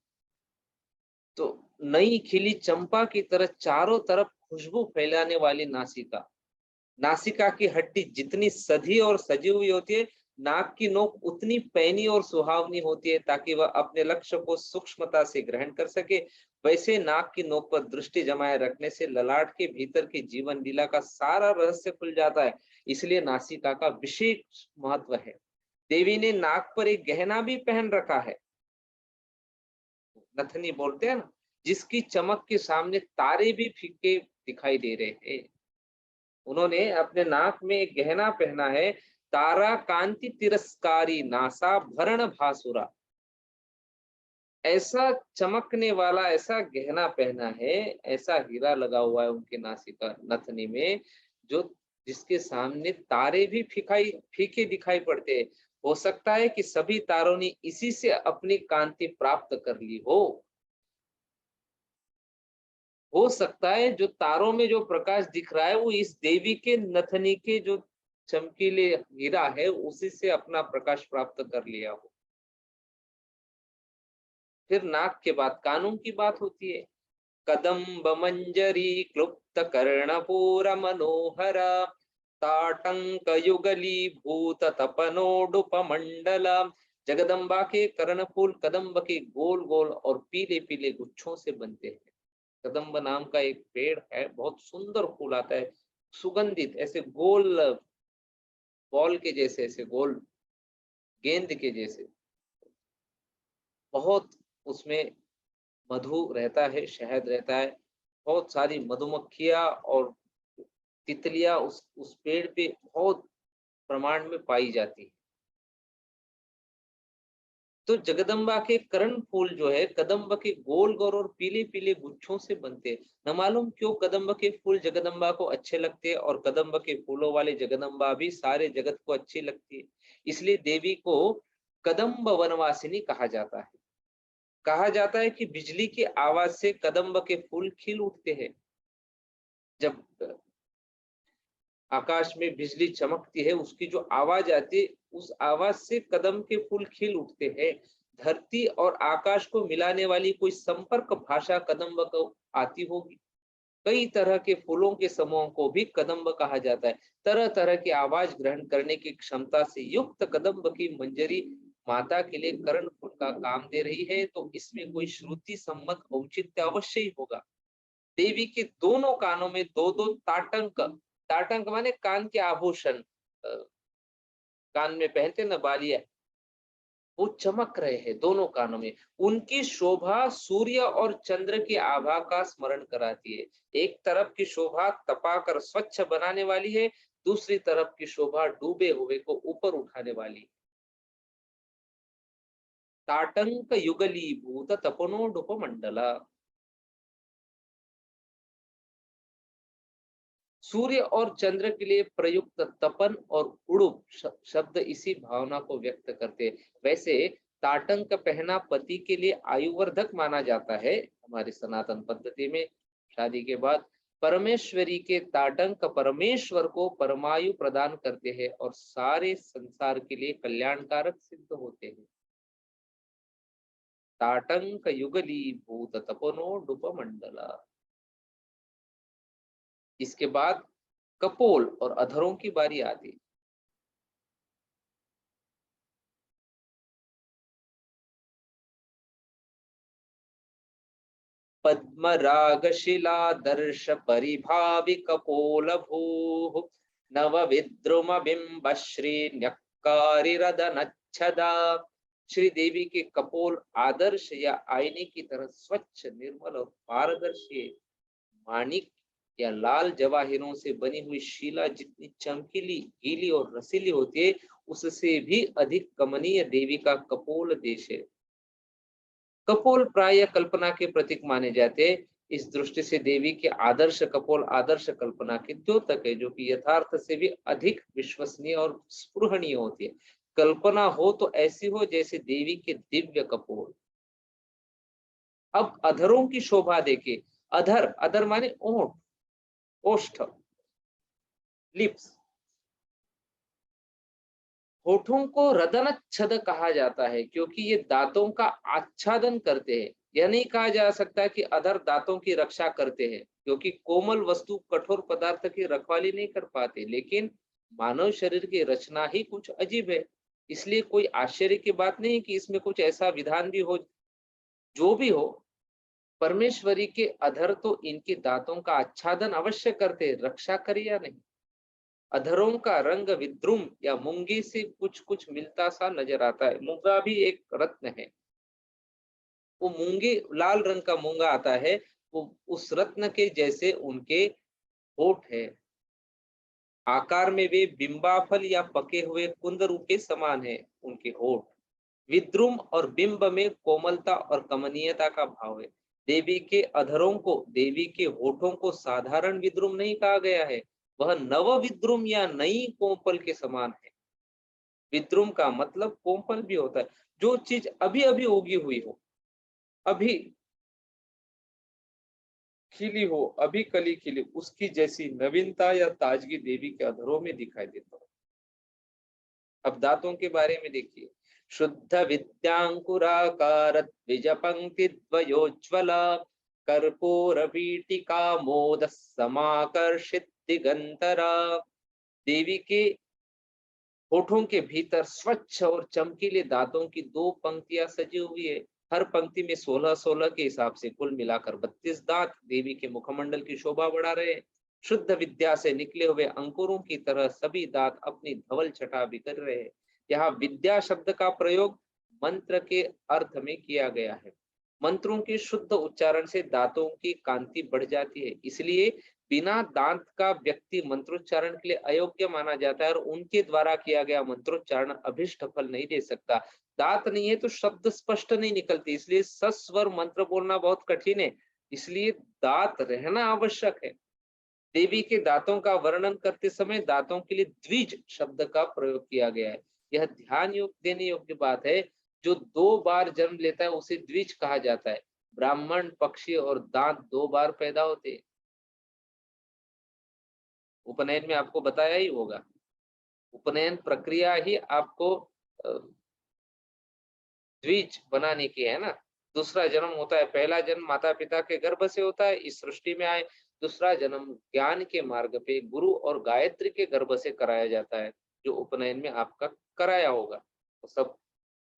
तो नई खिली चंपा की तरह चारों तरफ खुशबू फैलाने वाली नासिका। नासिका की हड्डी जितनी सधी और सजी हुई होती है, नाक की नोक उतनी पैनी और सुहावनी होती है, ताकि वह अपने लक्ष्य को सूक्ष्मता से ग्रहण कर सके। वैसे नाक की नोक पर दृष्टि जमाए रखने से ललाट के भीतर की जीवन लीला का सारा रहस्य खुल जाता है। इसलिए नासिका का विशेष महत्व है। देवी ने नाक पर एक गहना भी पहन रखा है, नथनी बोलते हैं ना, जिसकी चमक के सामने तारे भी फीके दिखाई दे रहे हैं। उन्होंने अपने नाक में एक गहना पहना है, तारा कांति तिरस्कारी नासा भरण भासुरा। ऐसा चमकने वाला ऐसा गहना पहना है, ऐसा हीरा लगा हुआ है उनके नासिका नथनी में, जो जिसके सामने तारे भी फीके दिखाई पड़ते हैं। हो सकता है कि सभी तारों ने इसी से अपनी कांति प्राप्त कर ली हो सकता है जो तारों में जो प्रकाश दिख रहा है वो इस देवी के नथनी के जो चमकीले हीरा है उसी से अपना प्रकाश प्राप्त कर लिया हो। फिर नाक के बाद कानों की बात होती है। कदम्ब मंजरी क्लुप्त कर्णपूर मनोहर ताटंक युगली भूत तपनोडुप मंडल। जगदम्बा के कर्णफूल कदम्ब के गोल गोल और पीले पीले गुच्छों से बनते हैं। कदम्ब नाम का एक पेड़ है, बहुत सुंदर फूल आता है, सुगंधित, ऐसे गोल बॉल के जैसे, ऐसे गोल गेंद के जैसे। बहुत उसमें मधु रहता है, शहद रहता है। बहुत सारी मधुमक्खियां और तितलियां उस पेड़ पे बहुत प्रमाण में पाई जाती है। तो जगदम्बा के कर्ण फूल जो है कदम्ब के गोल गोल और पीले पीले गुच्छों से बनते हैं। न मालूम क्यों कदम्ब के फूल जगदम्बा को अच्छे लगते हैं और कदम्ब के फूलों वाले जगदम्बा भी सारे जगत को अच्छी लगती है। इसलिए देवी को कदम्ब वनवासिनी कहा जाता है। कहा जाता है कि बिजली की आवाज से कदम्ब के फूल खिल उठते हैं। जब आकाश में बिजली चमकती है, उसकी जो आवाज आती है, उस आवाज से कदम के फूल खिल उठते हैं। धरती और आकाश को मिलाने वाली कोई संपर्क भाषा कदम्ब को आती होगी। कई तरह के फूलों के समूह को भी कदम्ब कहा जाता है। तरह तरह की आवाज ग्रहण करने की क्षमता से युक्त कदम्ब की मंजरी माता के लिए कर्ण फूल का काम दे रही है, तो इसमें कोई श्रुति सम्मत औचित्य अवश्य ही होगा। देवी के दोनों कानों में दो दो ताटंक, ताटंक माने कान के आभूषण, कान में पहनते ना बालियां, वो चमक रहे हैं दोनों कानों में। उनकी शोभा सूर्य और चंद्र की आभा का स्मरण कराती है। एक तरफ की शोभा तपाकर स्वच्छ बनाने वाली है, दूसरी तरफ की शोभा डूबे हुए को ऊपर उठाने वाली। ताटंक युगलीभूत तपनोडुप मंडला। सूर्य और चंद्र के लिए प्रयुक्त तपन और उड़ुप शब्द इसी भावना को व्यक्त करते हैं। वैसे ताटंक पहना पति के लिए आयुवर्धक माना जाता है। हमारी सनातन पद्धति में शादी के बाद परमेश्वरी के ताटंक परमेश्वर को परमायु प्रदान करते हैं और सारे संसार के लिए कल्याणकारक सिद्ध होते हैं। ताटंक युगली भूत तपनो डुप मंडला। इसके बाद कपोल और अधरों की बारी आती है। पद्मरागशिला दर्श परिभावि कपोल भू नव विद्रुम बिंब श्री न्यक्कारिरदनच्छदा। श्री देवी के कपोल आदर्श या आईने की तरह स्वच्छ, निर्मल और पारदर्शी माणिक या लाल जवाहिरों से बनी हुई शिला जितनी चमकीली, गीली और रसीली होती है, उससे भी अधिक कमनीय देवी का कपोल देश है। कपोल प्राय कल्पना के प्रतीक माने जाते हैं। इस दृष्टि से देवी के आदर्श कपोल आदर्श कल्पना के द्योतक है, जो कि यथार्थ से भी अधिक विश्वसनीय और स्पृहणीय होती है। कल्पना हो तो ऐसी हो जैसे देवी के दिव्य कपोल। अब अधरों की शोभा देखे। अधर, अधर माने ओठ, ओष्ठ, लिप्स। होठों को रदनच्छद कहा जाता है क्योंकि ये दांतों का आच्छादन करते हैं। यह नहीं कहा जा सकता कि अधर दांतों की रक्षा करते हैं, क्योंकि कोमल वस्तु कठोर पदार्थ की रखवाली नहीं कर पाते। लेकिन मानव शरीर की रचना ही कुछ अजीब है, इसलिए कोई आश्चर्य की बात नहीं कि इसमें कुछ ऐसा विधान भी हो। जो भी हो, परमेश्वरी के अधर तो इनके दांतों का आच्छादन अवश्य करते, रक्षा करे या नहीं। अधरों का रंग विद्रुम या मूंगे से कुछ कुछ मिलता सा नजर आता है। मूंगा भी एक रत्न है। वो मूंगे, लाल रंग का मूंगा आता है, वो उस रत्न के जैसे उनके होठ है। आकार में वे बिंबाफल या पके हुए कुंदरू के समान है उनके होठ। विद्रुम और बिंब में कोमलता और कमनीयता का भाव है। देवी के अधरों को, देवी के होठों को साधारण विद्रुम नहीं कहा गया है, वह नव विद्रुम या नई कोमल के समान है। विद्रुम का मतलब कोमल भी होता है, जो चीज अभी अभी उगी हुई हो, अभी खिली हो, अभी कली खिली, उसकी जैसी नवीनता या ताजगी देवी के अधरों में दिखाई देता है। अब दांतों के बारे में देखिए। शुद्ध विद्यांकुराकार द्विज पंक्ति द्वयोज्ज्वला कर्पूर पीटिका मोद समाकर्षित दिगंतरा। देवी के होठों के भीतर स्वच्छ और चमकीले दांतों की दो पंक्तियां सजी हुई है। हर पंक्ति में 16-16 के हिसाब से कुल मिलाकर 32 दांत देवी के मुखमंडल की शोभा बढ़ा रहे हैं। शुद्ध विद्या से निकले हुए अंकुरों की तरह सभी दांत अपनी धवल छटा बिखर रहे हैं। यहाँ विद्या शब्द का प्रयोग मंत्र के अर्थ में किया गया है। मंत्रों के शुद्ध उच्चारण से दांतों की कांति बढ़ जाती है, इसलिए बिना दांत का व्यक्ति मंत्रोच्चारण के लिए अयोग्य माना जाता है और उनके द्वारा किया गया मंत्रोच्चारण अभिष्ट फल नहीं दे सकता। दांत नहीं है तो शब्द स्पष्ट नहीं निकलते, इसलिए सस्वर मंत्र बोलना बहुत कठिन है, इसलिए दांत रहना आवश्यक है। देवी के दांतों का वर्णन करते समय दांतों के लिए द्विज शब्द का प्रयोग किया गया है। यह ध्यान देने योग्य बात है। जो 2 बार जन्म लेता है उसे द्विज कहा जाता है। ब्राह्मण, पक्षी और दांत 2 बार पैदा होते हैं। उपनयन में आपको बताया ही होगा। उपनयन प्रक्रिया ही आपको द्विज बनाने की है ना। दूसरा जन्म होता है, पहला जन्म माता पिता के गर्भ से होता है, इस सृष्टि में आए। दूसरा जन्म ज्ञान के मार्ग पे गुरु और गायत्री के गर्भ से कराया जाता है, जो उपनयन में आपका कराया होगा। तो सब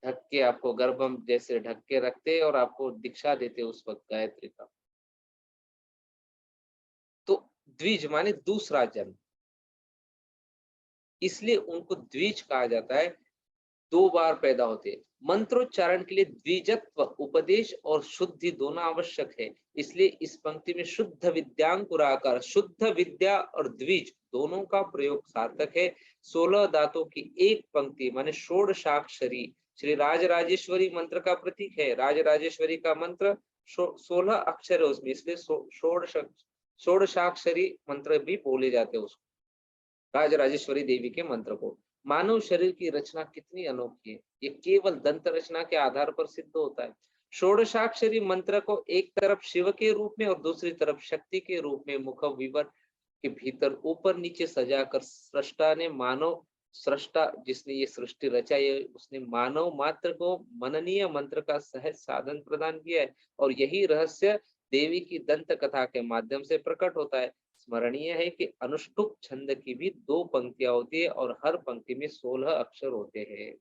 ढक के आपको गर्भम जैसे ढक के रखते और आपको दीक्षा देते उस वक्त गायत्री का। तो द्विज माने दूसरा जन्म, इसलिए उनको द्विज कहा जाता है। 2 बार पैदा होते हैं। मंत्रोच्चारण के लिए द्विजत्व, उपदेश और शुद्धि दोनों आवश्यक है। इसलिए इस पंक्ति में शुद्ध विद्यांकुराकार, शुद्ध विद्या और द्विज दोनों का प्रयोग सार्थक है। 16 दांतों की एक पंक्ति माने षोडशाक्षरी श्री राजराजेश्वरी मंत्र का प्रतीक है। राजराजेश्वरी का मंत्र 16 अक्षर है उसमें, इसलिए षोडशाक्षरी मंत्र भी बोले जाते हैं उसको, राजराजेश्वरी देवी के मंत्र को। मानव शरीर की रचना कितनी अनोखी है, ये केवल दंत रचना के आधार पर सिद्ध होता है। षोडशाक्षरी मंत्र को एक तरफ शिव के रूप में और दूसरी तरफ शक्ति के रूप में मुख विवर के भीतर ऊपर नीचे सजाकर सृष्टा ने मानव सृष्टा जिसने ये सृष्टि रचाई है उसने मानव मात्र को मननीय मंत्र का सहज साधन प्रदान किया है, और यही रहस्य देवी की दंत कथा के माध्यम से प्रकट होता है। स्मरणीय है कि अनुष्टुप छंद की भी 2 पंक्तियां होती है और हर पंक्ति में 16 अक्षर होते हैं।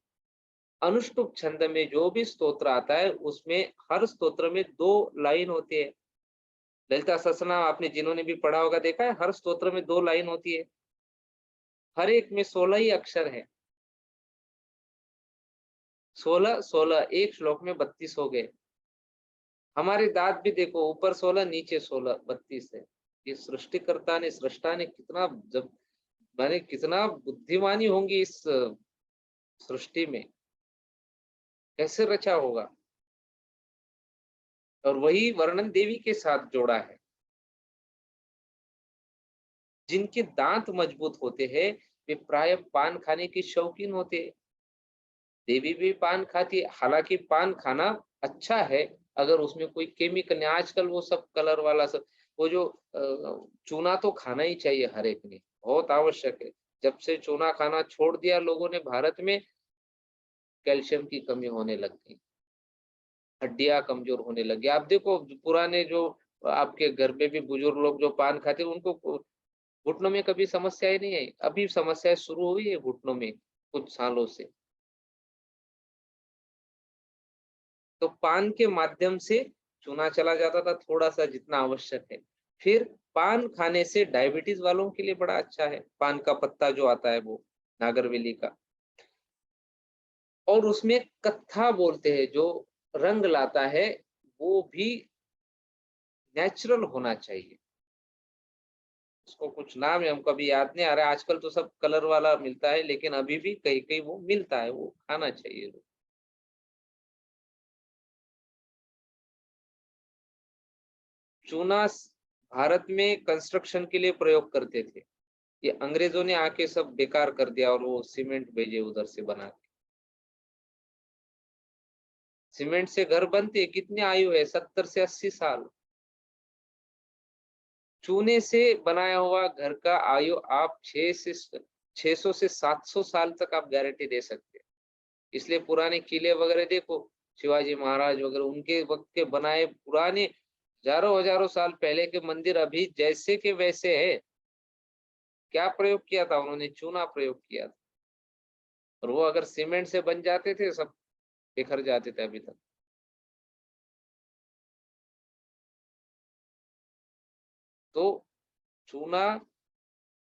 अनुष्टुप छंद में जो भी स्तोत्र आता है उसमें हर स्तोत्र में 2 लाइन होती है। ललिता सहस्रनाम आपने जिन्होंने भी पढ़ा होगा देखा है, हर स्तोत्र में 2 लाइन होती है, हर एक में 16 ही अक्षर है। 16 16 एक श्लोक में 32 हो गए। हमारे दांत भी देखो, ऊपर 16 नीचे 16 32 है। ये सृष्टिकर्ता ने सृष्टा ने कितना जब माने कितना बुद्धिमानी होंगी इस सृष्टि में, कैसे रचा होगा। और वही वर्णन देवी के साथ जोड़ा है। जिनके दांत मजबूत होते हैं वे प्राय पान खाने की शौकीन होते हैं। देवी भी पान खाती है, हालांकि पान खाना अच्छा है अगर उसमें कोई केमिकल नहीं। आजकल वो सब कलर वाला सब, वो जो चूना तो खाना ही चाहिए हर एक ने, बहुत आवश्यक है। जब से चूना खाना छोड़ दिया लोगों ने भारत में, कैल्शियम की कमी होने लग गई, हड्डियां कमजोर होने लगी। आप देखो पुराने जो आपके घर में भी बुजुर्ग लोग जो पान खाते उनको घुटनों में कभी समस्या ही नहीं आई। अभी समस्या शुरू हुई है घुटनों में कुछ सालों से। तो पान के माध्यम से चूना चला जाता था थोड़ा सा जितना आवश्यक है। फिर पान खाने से डायबिटीज वालों के लिए बड़ा अच्छा है, पान का पत्ता जो आता है वो नागरवेली का। और उसमें कत्था बोलते हैं जो रंग लाता है, वो भी नेचुरल होना चाहिए। उसको कुछ नाम है हमको अभी याद नहीं आ रहा है, आजकल तो सब कलर वाला मिलता है, लेकिन अभी भी कहीं कहीं वो मिलता है, वो खाना चाहिए। चूना भारत में कंस्ट्रक्शन के लिए प्रयोग करते थे, ये अंग्रेजों ने आके सब बेकार कर दिया और वो सीमेंट भेजे उधर से बना के। सीमेंट से घर बनते, कितनी आयु है, 70 से 80 साल। चूने से बनाया हुआ घर का आयु आप 600 से 700 साल तक आप गारंटी दे सकते हैं। इसलिए पुराने किले वगैरह देखो, शिवाजी महाराज वगैरह उनके वक्त के बनाए पुराने हजारों हजारों साल पहले के मंदिर अभी जैसे के वैसे है। क्या प्रयोग किया था उन्होंने? चूना प्रयोग किया था। और वो अगर सीमेंट से बन जाते थे सब बिखर जाते थे अभी तक। तो चूना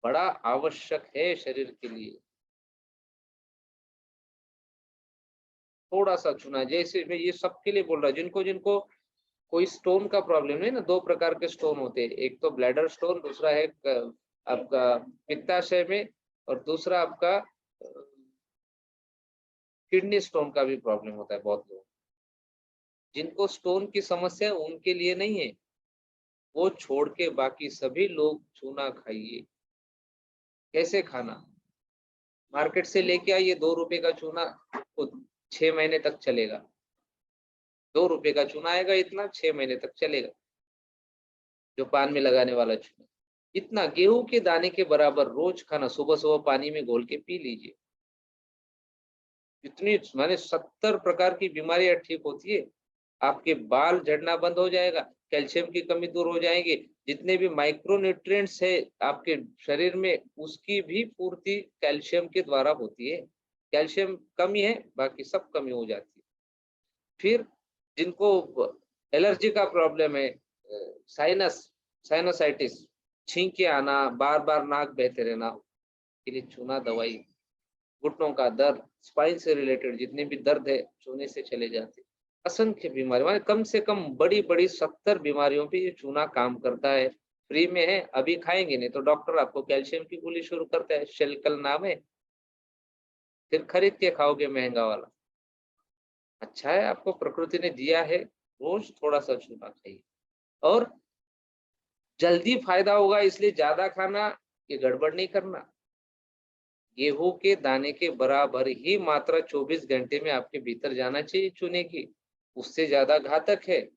बड़ा आवश्यक है शरीर के लिए। थोड़ा सा चूना, जैसे मैं ये सबके लिए बोल रहा हूँ जिनको जिनको कोई स्टोन का प्रॉब्लम नहीं ना। 2 प्रकार के स्टोन होते हैं, एक तो ब्लैडर स्टोन, दूसरा है आपका पित्ताशय में, और दूसरा आपका किडनी स्टोन का भी प्रॉब्लम होता है बहुत लोग। जिनको स्टोन की समस्या है उनके लिए नहीं है, वो छोड़ के बाकी सभी लोग चूना खाइए। कैसे खाना? मार्केट से लेके आइए 2 रुपए का चूना, खुद 6 महीने तक चलेगा। 2 रुपए का चूना आएगा, इतना 6 महीने तक चलेगा, जो पान में लगाने वाला चूना। इतना गेहूं के दाने के बराबर रोज खाना, सुबह सुबह पानी में घोल के पी लीजिए। इतनी माने 70 प्रकार की बीमारियां ठीक होती है। आपके बाल झड़ना बंद हो जाएगा, कैल्शियम की कमी दूर हो जाएगी, जितने भी माइक्रो न्यूट्रिएंट्स है आपके शरीर में उसकी भी पूर्ति कैल्शियम के द्वारा होती है। कैल्शियम कमी है, बाकी सब कमी हो जाती है। फिर जिनको एलर्जी का प्रॉब्लम है, साइनसाइटिस, छींके आना, बार बार नाक बहते रहना, के लिए चूना दवाई। घुटनों का दर्द, स्पाइन से रिलेटेड जितने भी दर्द है चूने से चले जाते। असंख्य बीमारी, माने कम से कम बड़ी बड़ी 70 बीमारियों पे ये चूना काम करता है। फ्री में है, अभी खाएंगे नहीं तो डॉक्टर आपको कैल्शियम की गोली शुरू करता है, शेल्कल नाम है, फिर खरीद के खाओगे महंगा वाला। अच्छा है आपको प्रकृति ने दिया है, रोज थोड़ा सा चूना खाइए। और जल्दी फायदा होगा इसलिए ज्यादा खाना, ये गड़बड़ नहीं करना। गेहूं के दाने के बराबर ही मात्रा 24 घंटे में आपके भीतर जाना चाहिए चूने की, उससे ज्यादा घातक है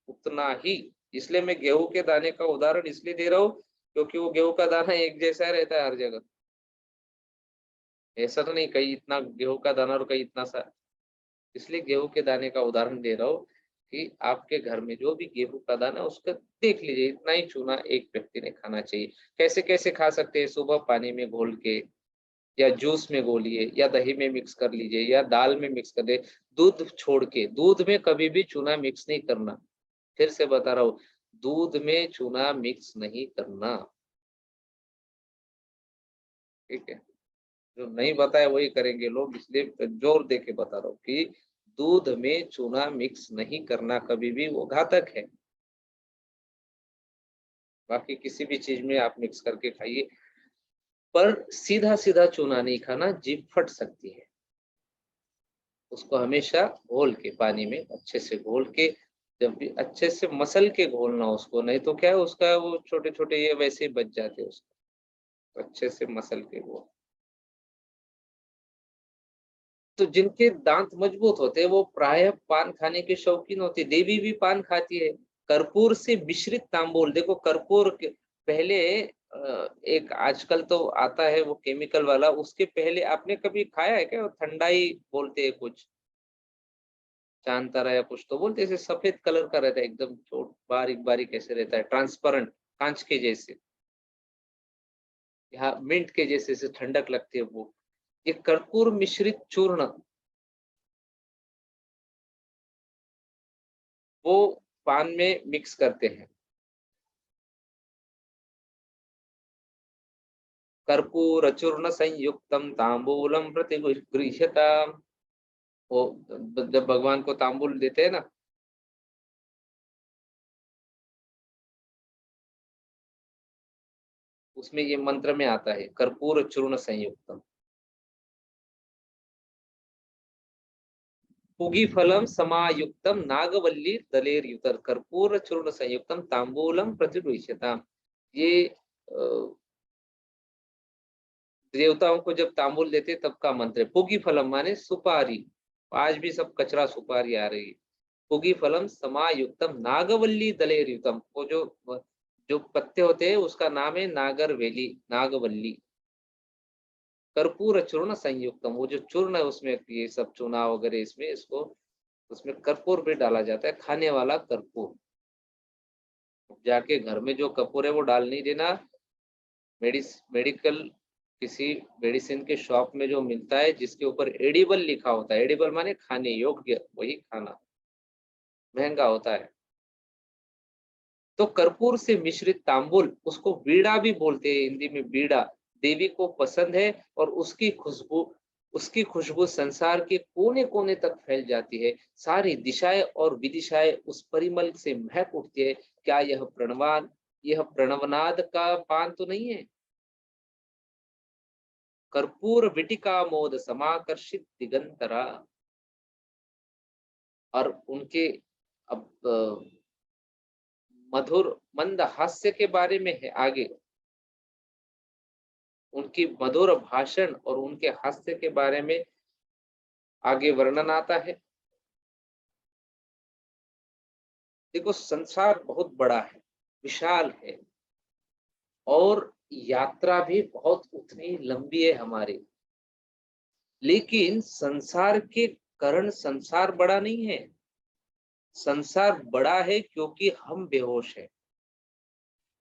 उतना ही। इसलिए मैं गेहूं के दाने का उदाहरण इसलिए दे रहा हूँ क्योंकि वो गेहूं का दाना एक जैसा रहता है हर जगह। ऐसा तो नहीं कहीं इतना गेहूं का दाना और कहीं इतना सा, इसलिए गेहूं के दाने का उदाहरण दे रहा हूँ कि आपके घर में जो भी गेहूं का दाना है उसका देख लीजिए, इतना ही चूना एक व्यक्ति ने खाना चाहिए। कैसे कैसे खा सकते हैं? सुबह पानी में घोल के, या जूस में घोलिए, या दही में मिक्स कर लीजिए, या दाल में मिक्स कर दे। दूध छोड़ के, दूध में कभी भी चूना मिक्स नहीं करना। फिर से बता रहा हूँ, दूध में चूना मिक्स नहीं करना, ठीक है? जो नहीं बताया वही करेंगे लोग, इसलिए जोर दे के बता रहा हूँ कि दूध में चूना मिक्स नहीं करना कभी भी, वो घातक है। बाकी किसी भी चीज में आप मिक्स करके खाइए, पर सीधा सीधा चूना नहीं खाना, जीभ फट सकती है। उसको हमेशा घोल के, पानी में अच्छे से घोल के, जब भी अच्छे से मसल के घोलना उसको, नहीं तो क्या है उसका वो छोटे छोटे ये वैसे ही बच जाते हैं उसको, अच्छे से मसल के घोल। तो जिनके दांत मजबूत होते हैं वो प्रायः पान खाने के शौकीन होते हैं। देवी भी पान खाती है। कर्पूर से मिश्रित तांबूल, देखो कर्पूर के पहले एक आजकल तो आता है वो केमिकल वाला, उसके पहले आपने कभी खाया है क्या? वो ठंडाई बोलते हैं कुछ, चांद तारा या कुछ तो बोलते हैं, ऐसे सफेद कलर का रहता है, एकदम छोट बारीक बारीक ऐसे रहता है, ट्रांसपेरेंट, कांच के जैसे, यहाँ मिंट के जैसे से ठंडक लगती है वो। ये कर्पूर मिश्रित चूर्ण, वो पान में मिक्स करते हैं। कर्पूर चूर्ण संयुक्तम तांबूलम प्रतिगृह्यता। वो जब भगवान को तांबूल देते हैं ना, उसमें ये मंत्र में आता है कर्पूर चूर्ण संयुक्तम। पुगी फलम समायुक्तम नागवल्ली दलेरयुतर कर्पूर चूर्ण संयुक्तम तांबूलम प्रतिगृह्यता। ये देवताओं को जब तांबूल देते तब का मंत्र है। पुगी फलम माने सुपारी, आज भी सब कचरा सुपारी आ रही है। पुगी फलम समायुक्तम नागवल्ली दलेरयुतम, वो जो जो पत्ते होते हैं उसका नाम है नागरवेली, नागवल्ली। कर्पूर चूर्ण संयुक्तम, वो जो चूर्ण है उसमें ये सब चूना वगैरह, इसमें इसको उसमें कर्पूर भी डाला जाता है, खाने वाला कर्पूर। जाके घर में जो कपूर है वो डाल नहीं देना, मेडिकल किसी मेडिसिन के शॉप में जो मिलता है जिसके ऊपर एडिबल लिखा होता है, एडिबल माने खाने योग्य, वही खाना, महंगा होता है। तो कर्पूर से मिश्रित तांबुल, उसको बीड़ा भी बोलते हैं हिंदी में, बीड़ा देवी को पसंद है, और उसकी खुशबू संसार के कोने कोने तक फैल जाती है। सारी दिशाएं और विदिशाएं उस परिमल से महक उठती है। क्या यह प्रणवनाद का पान तो नहीं है? कर्पूर विटिका मोद समाकर्षित दिगंतरा। और उनके अब मधुर मंद हास्य के बारे में है आगे, उनकी मधुर भाषण और उनके हास्य के बारे में आगे वर्णन आता है। देखो संसार बहुत बड़ा है, विशाल है, और यात्रा भी बहुत उतनी लंबी है हमारी। लेकिन संसार के कारण संसार बड़ा नहीं है। संसार बड़ा है क्योंकि हम बेहोश है।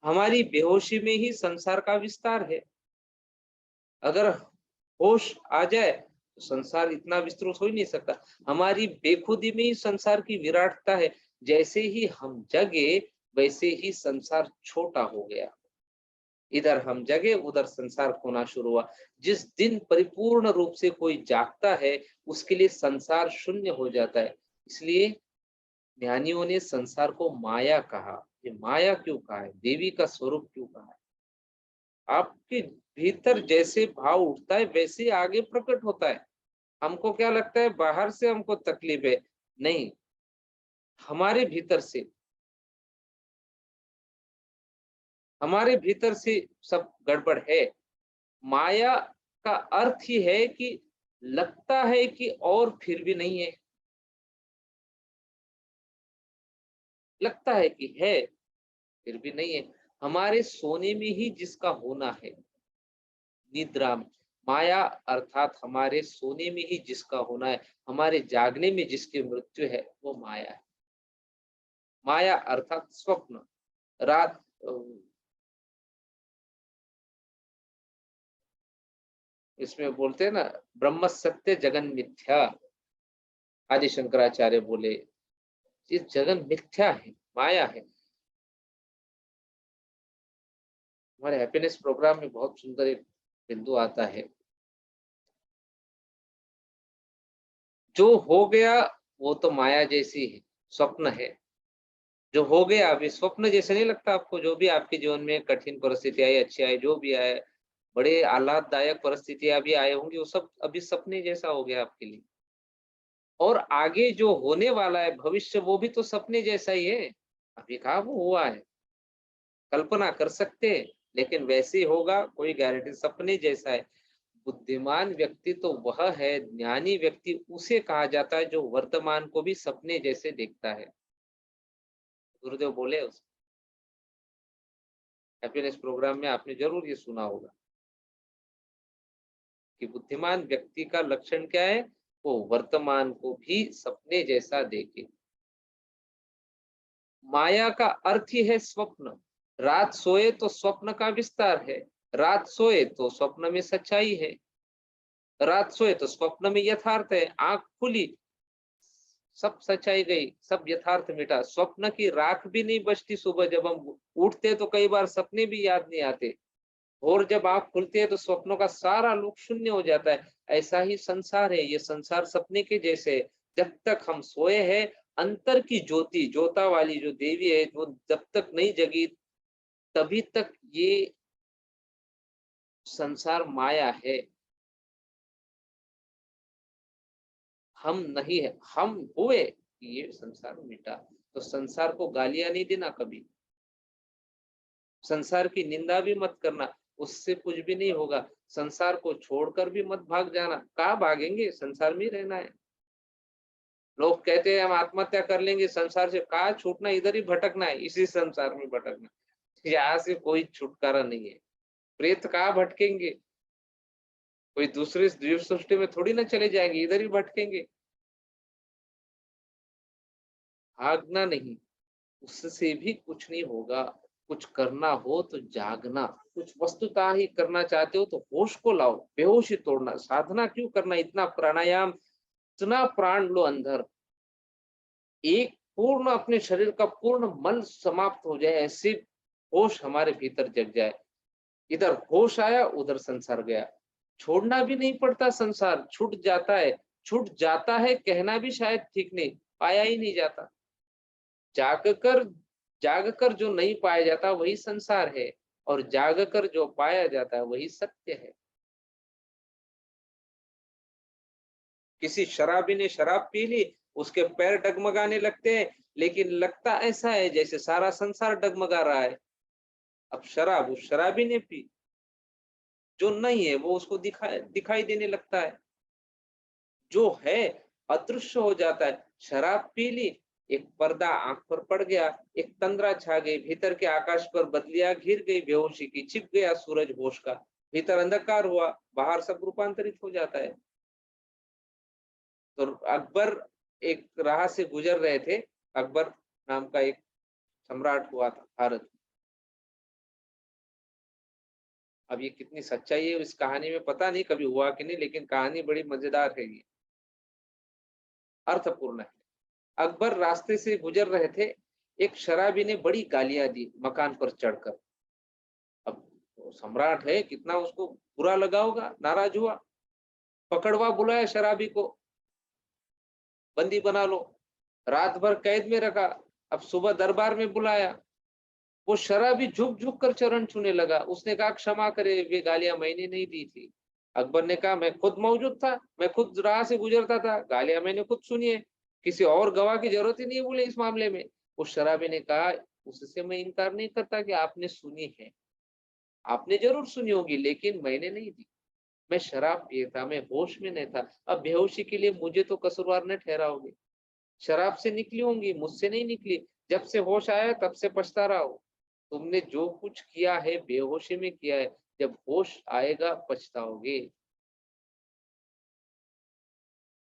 हमारी बेहोशी में ही संसार का विस्तार है। अगर होश आ जाए तो संसार इतना विस्तृत हो ही नहीं सकता। हमारी बेखुदी में ही संसार की विराटता है। जैसे ही हम जगे वैसे ही संसार छोटा हो गया। इधर हम जगे उधर संसार खोना शुरू हुआ। जिस दिन परिपूर्ण रूप से कोई जागता है उसके लिए संसार शून्य हो जाता है। इसलिए ज्ञानियों ने संसार को माया कहा। ये माया क्यों कहा है, देवी का स्वरूप क्यों कहा है? आपके भीतर जैसे भाव उठता है वैसे आगे प्रकट होता है। हमको क्या लगता है बाहर से हमको तकलीफ है, नहीं, हमारे भीतर से, हमारे भीतर से सब गड़बड़ है। माया का अर्थ ही है कि लगता है कि और फिर भी नहीं है, लगता है कि है फिर भी नहीं है। हमारे सोने में ही जिसका होना है, निद्रा में, माया अर्थात हमारे सोने में ही जिसका होना है, हमारे जागने में जिसकी मृत्यु है वो माया है। माया अर्थात स्वप्न। रात इसमें बोलते हैं ना, ब्रह्म सत्य जगन मिथ्या। आदि शंकराचार्य बोले ये जगन मिथ्या है, माया है। हमारे हैप्पीनेस प्रोग्राम में बहुत सुंदर एक बिंदु आता है, जो हो गया वो तो माया जैसी है, स्वप्न है। जो हो गया अभी स्वप्न जैसे नहीं लगता आपको? जो भी आपके जीवन में कठिन परिस्थिति आई, अच्छी आई, जो भी आए, बड़े आह्लाददायक परिस्थितियां भी आए होंगी, वो सब अभी सपने जैसा हो गया आपके लिए। और आगे जो होने वाला है भविष्य, वो भी तो सपने जैसा ही है। अभी कहा वो हुआ है, कल्पना कर सकते हैं, लेकिन वैसे ही होगा कोई गारंटी? सपने जैसा है। बुद्धिमान व्यक्ति तो वह है, ज्ञानी व्यक्ति उसे कहा जाता है जो वर्तमान को भी सपने जैसे देखता है। गुरुदेव बोले उस हैप्पीनेस प्रोग्राम में, आपने जरूर ये सुना होगा कि बुद्धिमान व्यक्ति का लक्षण क्या है? वो वर्तमान को भी सपने जैसा देखे। माया का अर्थ ही है स्वप्न। रात सोए तो स्वप्न का विस्तार है, रात सोए तो स्वप्न में सच्चाई है, रात सोए तो स्वप्न में यथार्थ है। आंख खुली, सब सच्चाई गई, सब यथार्थ मिटा। स्वप्न की राख भी नहीं बचती। सुबह जब हम उठते तो कई बार सपने भी याद नहीं आते, और जब आंख खुलती है तो स्वप्नों का सारा लुक शून्य हो जाता है। ऐसा ही संसार है। ये संसार सपने के जैसे है। जब तक हम सोए हैं, अंतर की ज्योति, ज्योता वाली जो देवी है, वो जब तक नहीं जगी तभी तक ये संसार माया है। हम नहीं है, हम हुए, ये संसार मिटा। तो संसार को गालियां नहीं देना कभी, संसार की निंदा भी मत करना, उससे कुछ भी नहीं होगा। संसार को छोड़कर भी मत भाग जाना। कहाँ भागेंगे, संसार में ही रहना है। लोग कहते हैं हम आत्महत्या कर लेंगे संसार से, कहाँ छूटना, इधर ही भटकना है, इसी संसार में भटकना। यहाँ से कोई छुटकारा नहीं है। प्रेत कहाँ भटकेंगे? कोई दूसरे जीव सृष्टि में थोड़ी ना चले जाएंगे, इधर ही भटकेंगे। भागना नहीं, उससे भी कुछ नहीं होगा। कुछ करना हो तो जागना, कुछ वस्तुतः ही करना चाहते हो तो होश को लाओ, बेहोशी तोड़ना। साधना क्यों करना? इतना प्राणायाम, इतना प्राण लो अंदर, एक पूर्ण अपने शरीर का पूर्ण मन समाप्त हो जाए, ऐसे होश हमारे भीतर जग जाए। इधर होश आया उधर संसार गया। छोड़ना भी नहीं पड़ता, संसार छूट जाता है। छूट जाता है कहना भी शायद ठीक नहीं, पाया ही नहीं जाता। जागकर, जागकर जो नहीं पाया जाता वही संसार है, और जागकर जो पाया जाता है वही सत्य है। किसी शराबी ने शराब पी ली, उसके पैर डगमगाने लगते हैं, लेकिन लगता ऐसा है जैसे सारा संसार डगमगा रहा है। अब शराब उस शराबी ने पी, जो नहीं है वो उसको दिखाई दिखाई देने लगता है। जो है अदृश्य हो जाता है। शराब पी ली, एक पर्दा आंख पर पड़ गया, एक तंद्रा छा गई, भीतर के आकाश पर बदलियां घिर गई, बेहोशी की, छिप गया सूरज होश का, भीतर अंधकार हुआ, बाहर सब रूपांतरित हो जाता है। तो अकबर एक राह से गुजर रहे थे। अकबर नाम का एक सम्राट हुआ था भारत में। अब ये कितनी सच्चाई है इस कहानी में पता नहीं, कभी हुआ कि नहीं, लेकिन कहानी बड़ी मजेदार है, ये अर्थपूर्ण है। अकबर रास्ते से गुजर रहे थे, एक शराबी ने बड़ी गालियां दी मकान पर चढ़कर। अब वो सम्राट है, कितना उसको बुरा लगा होगा, नाराज हुआ, पकड़वा बुलाया शराबी को, बंदी बना लो, रात भर कैद में रखा। अब सुबह दरबार में बुलाया, वो शराबी झुक झुक कर चरण छूने लगा। उसने कहा क्षमा करे, वे गालियां मैंने नहीं दी थी। अकबर ने कहा मैं खुद मौजूद था, मैं खुद राह से गुजरता था, गालियां मैंने खुद सुनी है, किसी और गवाह की जरूरत ही नहीं है बोले इस मामले में। उस शराबी ने कहा उससे मैं इनकार नहीं करता कि आपने सुनी है, आपने जरूर सुनी होगी, लेकिन मैंने नहीं दी। मैं शराब पिए था, मैं होश में नहीं था। अब बेहोशी के लिए मुझे तो कसूरवार न ठहराओगे, शराब से निकली होंगी, मुझसे नहीं निकली। जब से होश आया तब से पछता रहा हूं। तुमने जो कुछ किया है बेहोशी में किया है, जब होश आएगा पछताओगे।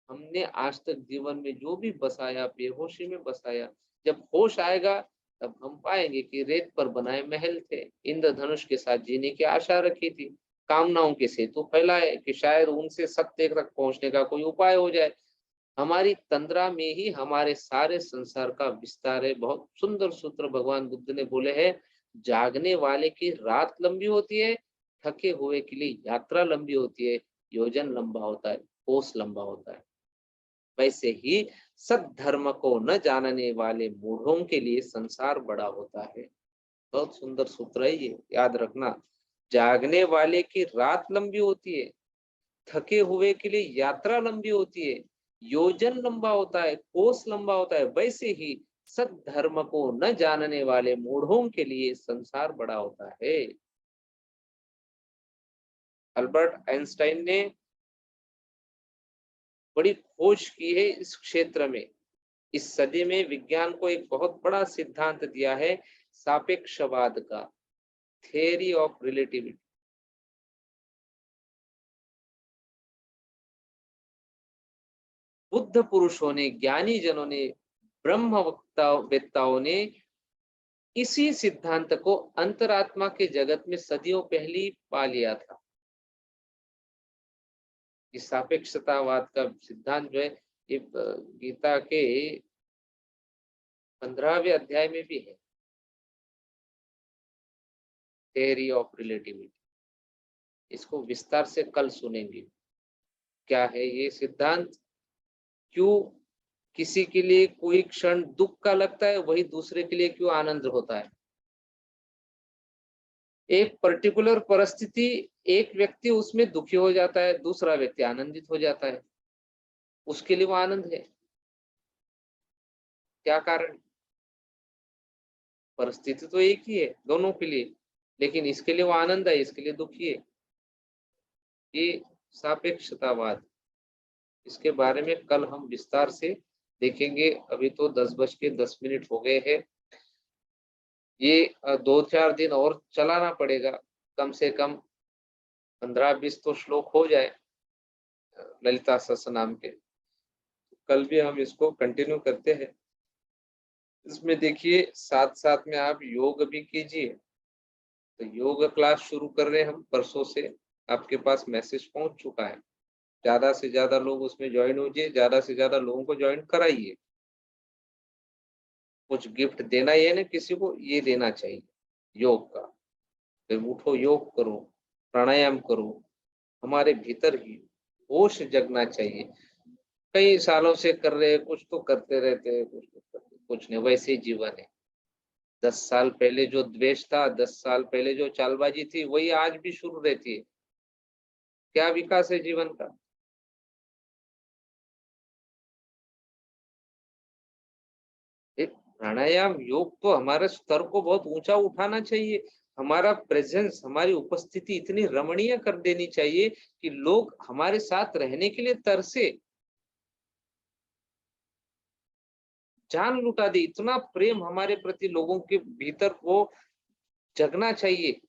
हमने आज तक जीवन में जो भी बसाया बेहोशी में बसाया, जब होश आएगा तब हम पाएंगे कि रेत पर बनाए महल थे, इंद्रधनुष के साथ जीने की आशा रखी थी, कामनाओं के सेतु फैलाए कि शायद उनसे सत्य तक पहुंचने का कोई उपाय हो जाए। हमारी तंद्रा में ही हमारे सारे संसार का विस्तार है। बहुत सुंदर सूत्र भगवान बुद्ध ने बोले हैं, जागने वाले की रात लंबी होती है, थके हुए के लिए यात्रा लंबी होती है, योजन लंबा होता है, कोस लंबा होता है। वैसे ही सद्धर्म को न जानने वाले मूढ़ों के लिए संसार बड़ा होता है। बहुत सुंदर सूत्र है ये, याद रखना। जागने वाले की रात लंबी होती है, थके हुए के लिए यात्रा लंबी होती है, योजन लंबा होता है, कोस लंबा होता है। वैसे ही सद्धर्म को न जानने वाले मूढ़ों के लिए संसार बड़ा होता है। अल्बर्ट आइंस्टाइन ने बड़ी खोज की है इस क्षेत्र में। इस सदी में विज्ञान को एक बहुत बड़ा सिद्धांत दिया है सापेक्षवाद का, थियरी ऑफ रिलेटिविटी। बुद्ध पुरुषों ने, ज्ञानी जनों ने, ब्रह्म वेत्ताओं ने इसी सिद्धांत को अंतरात्मा के जगत में सदियों पहले ही पा लिया था। इस सापेक्षतावाद का सिद्धांत जो है ये गीता के 15वें अध्याय में भी है, थियरी ऑफ रिलेटिविटी। इसको विस्तार से कल सुनेंगे, क्या है ये सिद्धांत, क्यों किसी के लिए कोई क्षण दुख का लगता है वही दूसरे के लिए क्यों आनंद होता है। एक पर्टिकुलर परिस्थिति, एक व्यक्ति उसमें दुखी हो जाता है, दूसरा व्यक्ति आनंदित हो जाता है, उसके लिए वो आनंद है। क्या कारण? परिस्थिति तो एक ही है दोनों के लिए, लेकिन इसके लिए वो आनंद है, इसके लिए दुखी है। ये सापेक्षतावाद, इसके बारे में कल हम विस्तार से देखेंगे। अभी तो 10:10 हो गए हैं। ये 2-4 दिन और चलाना पड़ेगा, कम से कम 15-20 तो श्लोक हो जाए ललिता सहस्त्रनाम के। कल भी हम इसको कंटिन्यू करते हैं। इसमें देखिए साथ साथ में आप योग भी कीजिए। तो योग क्लास शुरू कर रहे हैं हम परसों से, आपके पास मैसेज पहुंच चुका है। ज्यादा से ज्यादा लोग उसमें ज्वाइन होइए, ज्यादा से ज्यादा लोगों को ज्वाइन कराइए। कुछ गिफ्ट देना ही है ना किसी को, ये देना चाहिए योग का। फिर उठो, योग करो, प्राणायाम करो, हमारे भीतर ही होश जगना चाहिए। कई सालों से कर रहे हैं, कुछ तो करते रहते हैं, कुछ नहीं, वैसे ही जीवन है। 10 साल पहले जो द्वेष था, 10 साल पहले जो चालबाजी थी, वही आज भी शुरू रहती है। क्या विकास है जीवन का? एक प्राणायाम योग तो हमारे स्तर को बहुत ऊंचा उठाना चाहिए। हमारा प्रेजेंस, हमारी उपस्थिति इतनी रमणीय कर देनी चाहिए कि लोग हमारे साथ रहने के लिए तरसे। जान लुटा दी। इतना प्रेम हमारे प्रति लोगों के भीतर वो जगना चाहिए।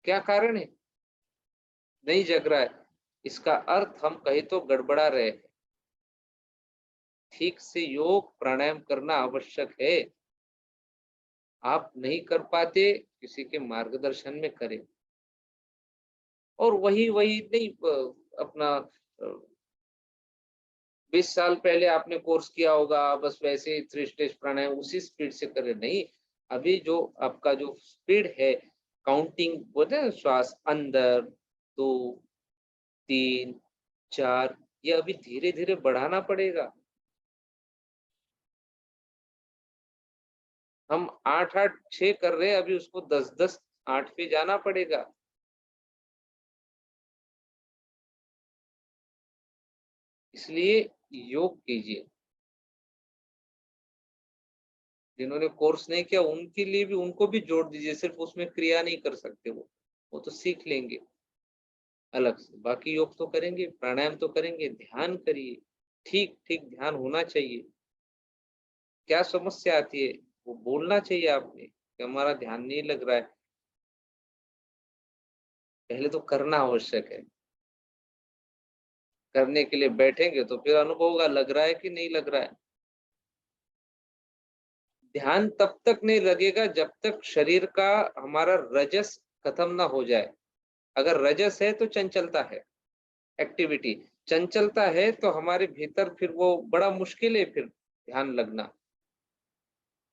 क्या कारण है नहीं जग रहा है? इसका अर्थ हम कहे तो गड़बड़ा रहे हैं। ठीक से योग प्राणायाम करना आवश्यक है। आप नहीं कर पाते, किसी के मार्गदर्शन में करें। और वही वही नहीं अपना 20 साल पहले आपने कोर्स किया होगा, बस वैसे 3 स्टेज प्राणायाम उसी स्पीड से करें, नहीं। अभी जो आपका जो स्पीड है, काउंटिंग बोलते हैं, श्वास अंदर 2 3 4, ये अभी धीरे धीरे बढ़ाना पड़ेगा। हम 8-8-6 कर रहे हैं, अभी उसको 10-10-8 पे जाना पड़ेगा। इसलिए योग कीजिए। जिन्होंने कोर्स नहीं किया उनके लिए भी, उनको भी जोड़ दीजिए। सिर्फ उसमें क्रिया नहीं कर सकते वो तो सीख लेंगे अलग से। बाकी योग तो करेंगे, प्राणायाम तो करेंगे, ध्यान करिए। ठीक ठीक ध्यान होना चाहिए। क्या समस्या आती है वो बोलना चाहिए आपने कि हमारा ध्यान नहीं लग रहा है। पहले तो करना आवश्यक है। करने के लिए बैठेंगे तो फिर अनुभव होगा लग रहा है कि नहीं लग रहा है। ध्यान तब तक नहीं लगेगा जब तक शरीर का हमारा रजस खत्म ना हो जाए। अगर रजस है तो चंचलता है, एक्टिविटी। चंचलता है तो हमारे भीतर फिर वो बड़ा मुश्किल है फिर ध्यान लगना।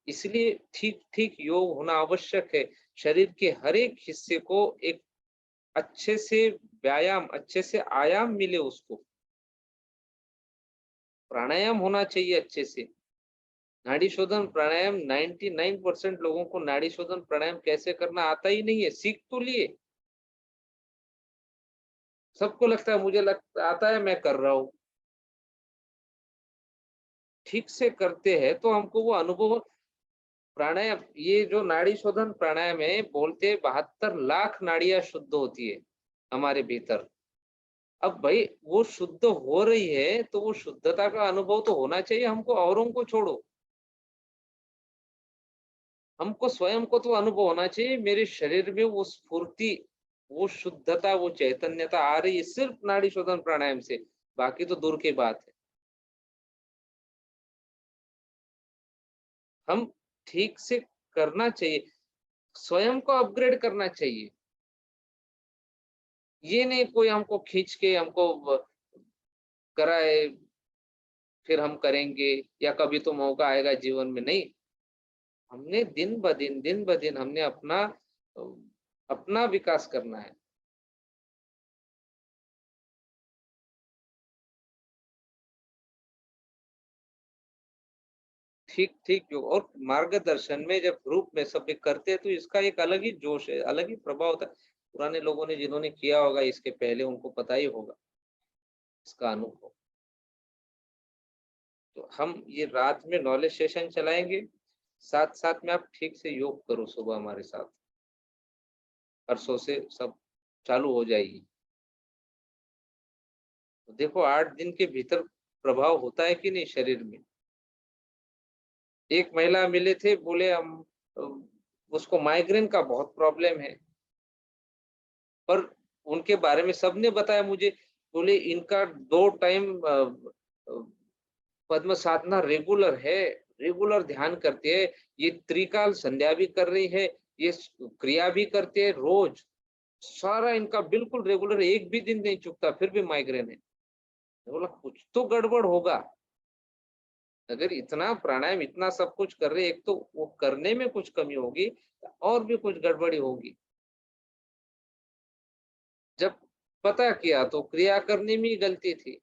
इसलिए ठीक ठीक योग होना आवश्यक है। शरीर के हर एक हिस्से को एक अच्छे से व्यायाम, अच्छे से आयाम मिले उसको। प्राणायाम होना चाहिए अच्छे से। नाड़ी शोधन प्राणायाम 99% लोगों को नाड़ी शोधन प्राणायाम कैसे करना आता ही नहीं है। सीख तो लिए, सबको लगता है मुझे लगता आता है मैं कर रहा हूँ। ठीक से करते हैं तो हमको वो अनुभव। प्राणायाम, ये जो नाड़ी शोधन प्राणायाम है, बोलते 72 लाख नाड़ियां शुद्ध होती है हमारे भीतर। अब भाई वो शुद्ध हो रही है तो वो शुद्धता का अनुभव तो होना चाहिए हमको। औरों को छोड़ो, हमको स्वयं को तो अनुभव होना चाहिए। मेरे शरीर में वो स्फूर्ति, वो शुद्धता, वो चैतन्यता आ रही है सिर्फ नाड़ी शोधन प्राणायाम से। बाकी तो दूर की बात है। हम ठीक से करना चाहिए, स्वयं को अपग्रेड करना चाहिए। ये नहीं कोई हमको खींच के हमको कराए फिर हम करेंगे, या कभी तो मौका आएगा जीवन में, नहीं। हमने दिन ब दिन हमने अपना विकास करना है। ठीक ठीक योग और मार्गदर्शन में जब ग्रुप में सब एक करते हैं तो इसका एक अलग ही जोश है, अलग ही प्रभाव होता है। पुराने लोगों ने जिन्होंने किया होगा इसके पहले, उनको पता ही होगा इसका अनुभव। तो हम ये रात में नॉलेज सेशन चलाएंगे, साथ साथ में आप ठीक से योग करो सुबह हमारे साथ। परसों से सब चालू हो जाएगी। तो देखो 8 दिन के भीतर प्रभाव होता है कि नहीं शरीर में। एक महिला मिले थे, बोले हम अ, उसको माइग्रेन का बहुत प्रॉब्लम है। पर उनके बारे में सबने बताया मुझे। बोले इनका 2 टाइम पद्म साधना रेगुलर है, रेगुलर ध्यान करते हैं। ये त्रिकाल संध्या भी कर रही है, ये क्रिया भी करते हैं रोज। सारा इनका बिल्कुल रेगुलर, एक भी दिन नहीं चुकता, फिर भी माइग्रेन है। बोला कुछ तो गड़बड़ होगा। अगर इतना प्राणायाम इतना सब कुछ कर रहे, एक तो वो करने में कुछ कमी होगी, और भी कुछ गड़बड़ी होगी। जब पता किया तो क्रिया करने में ही गलती थी,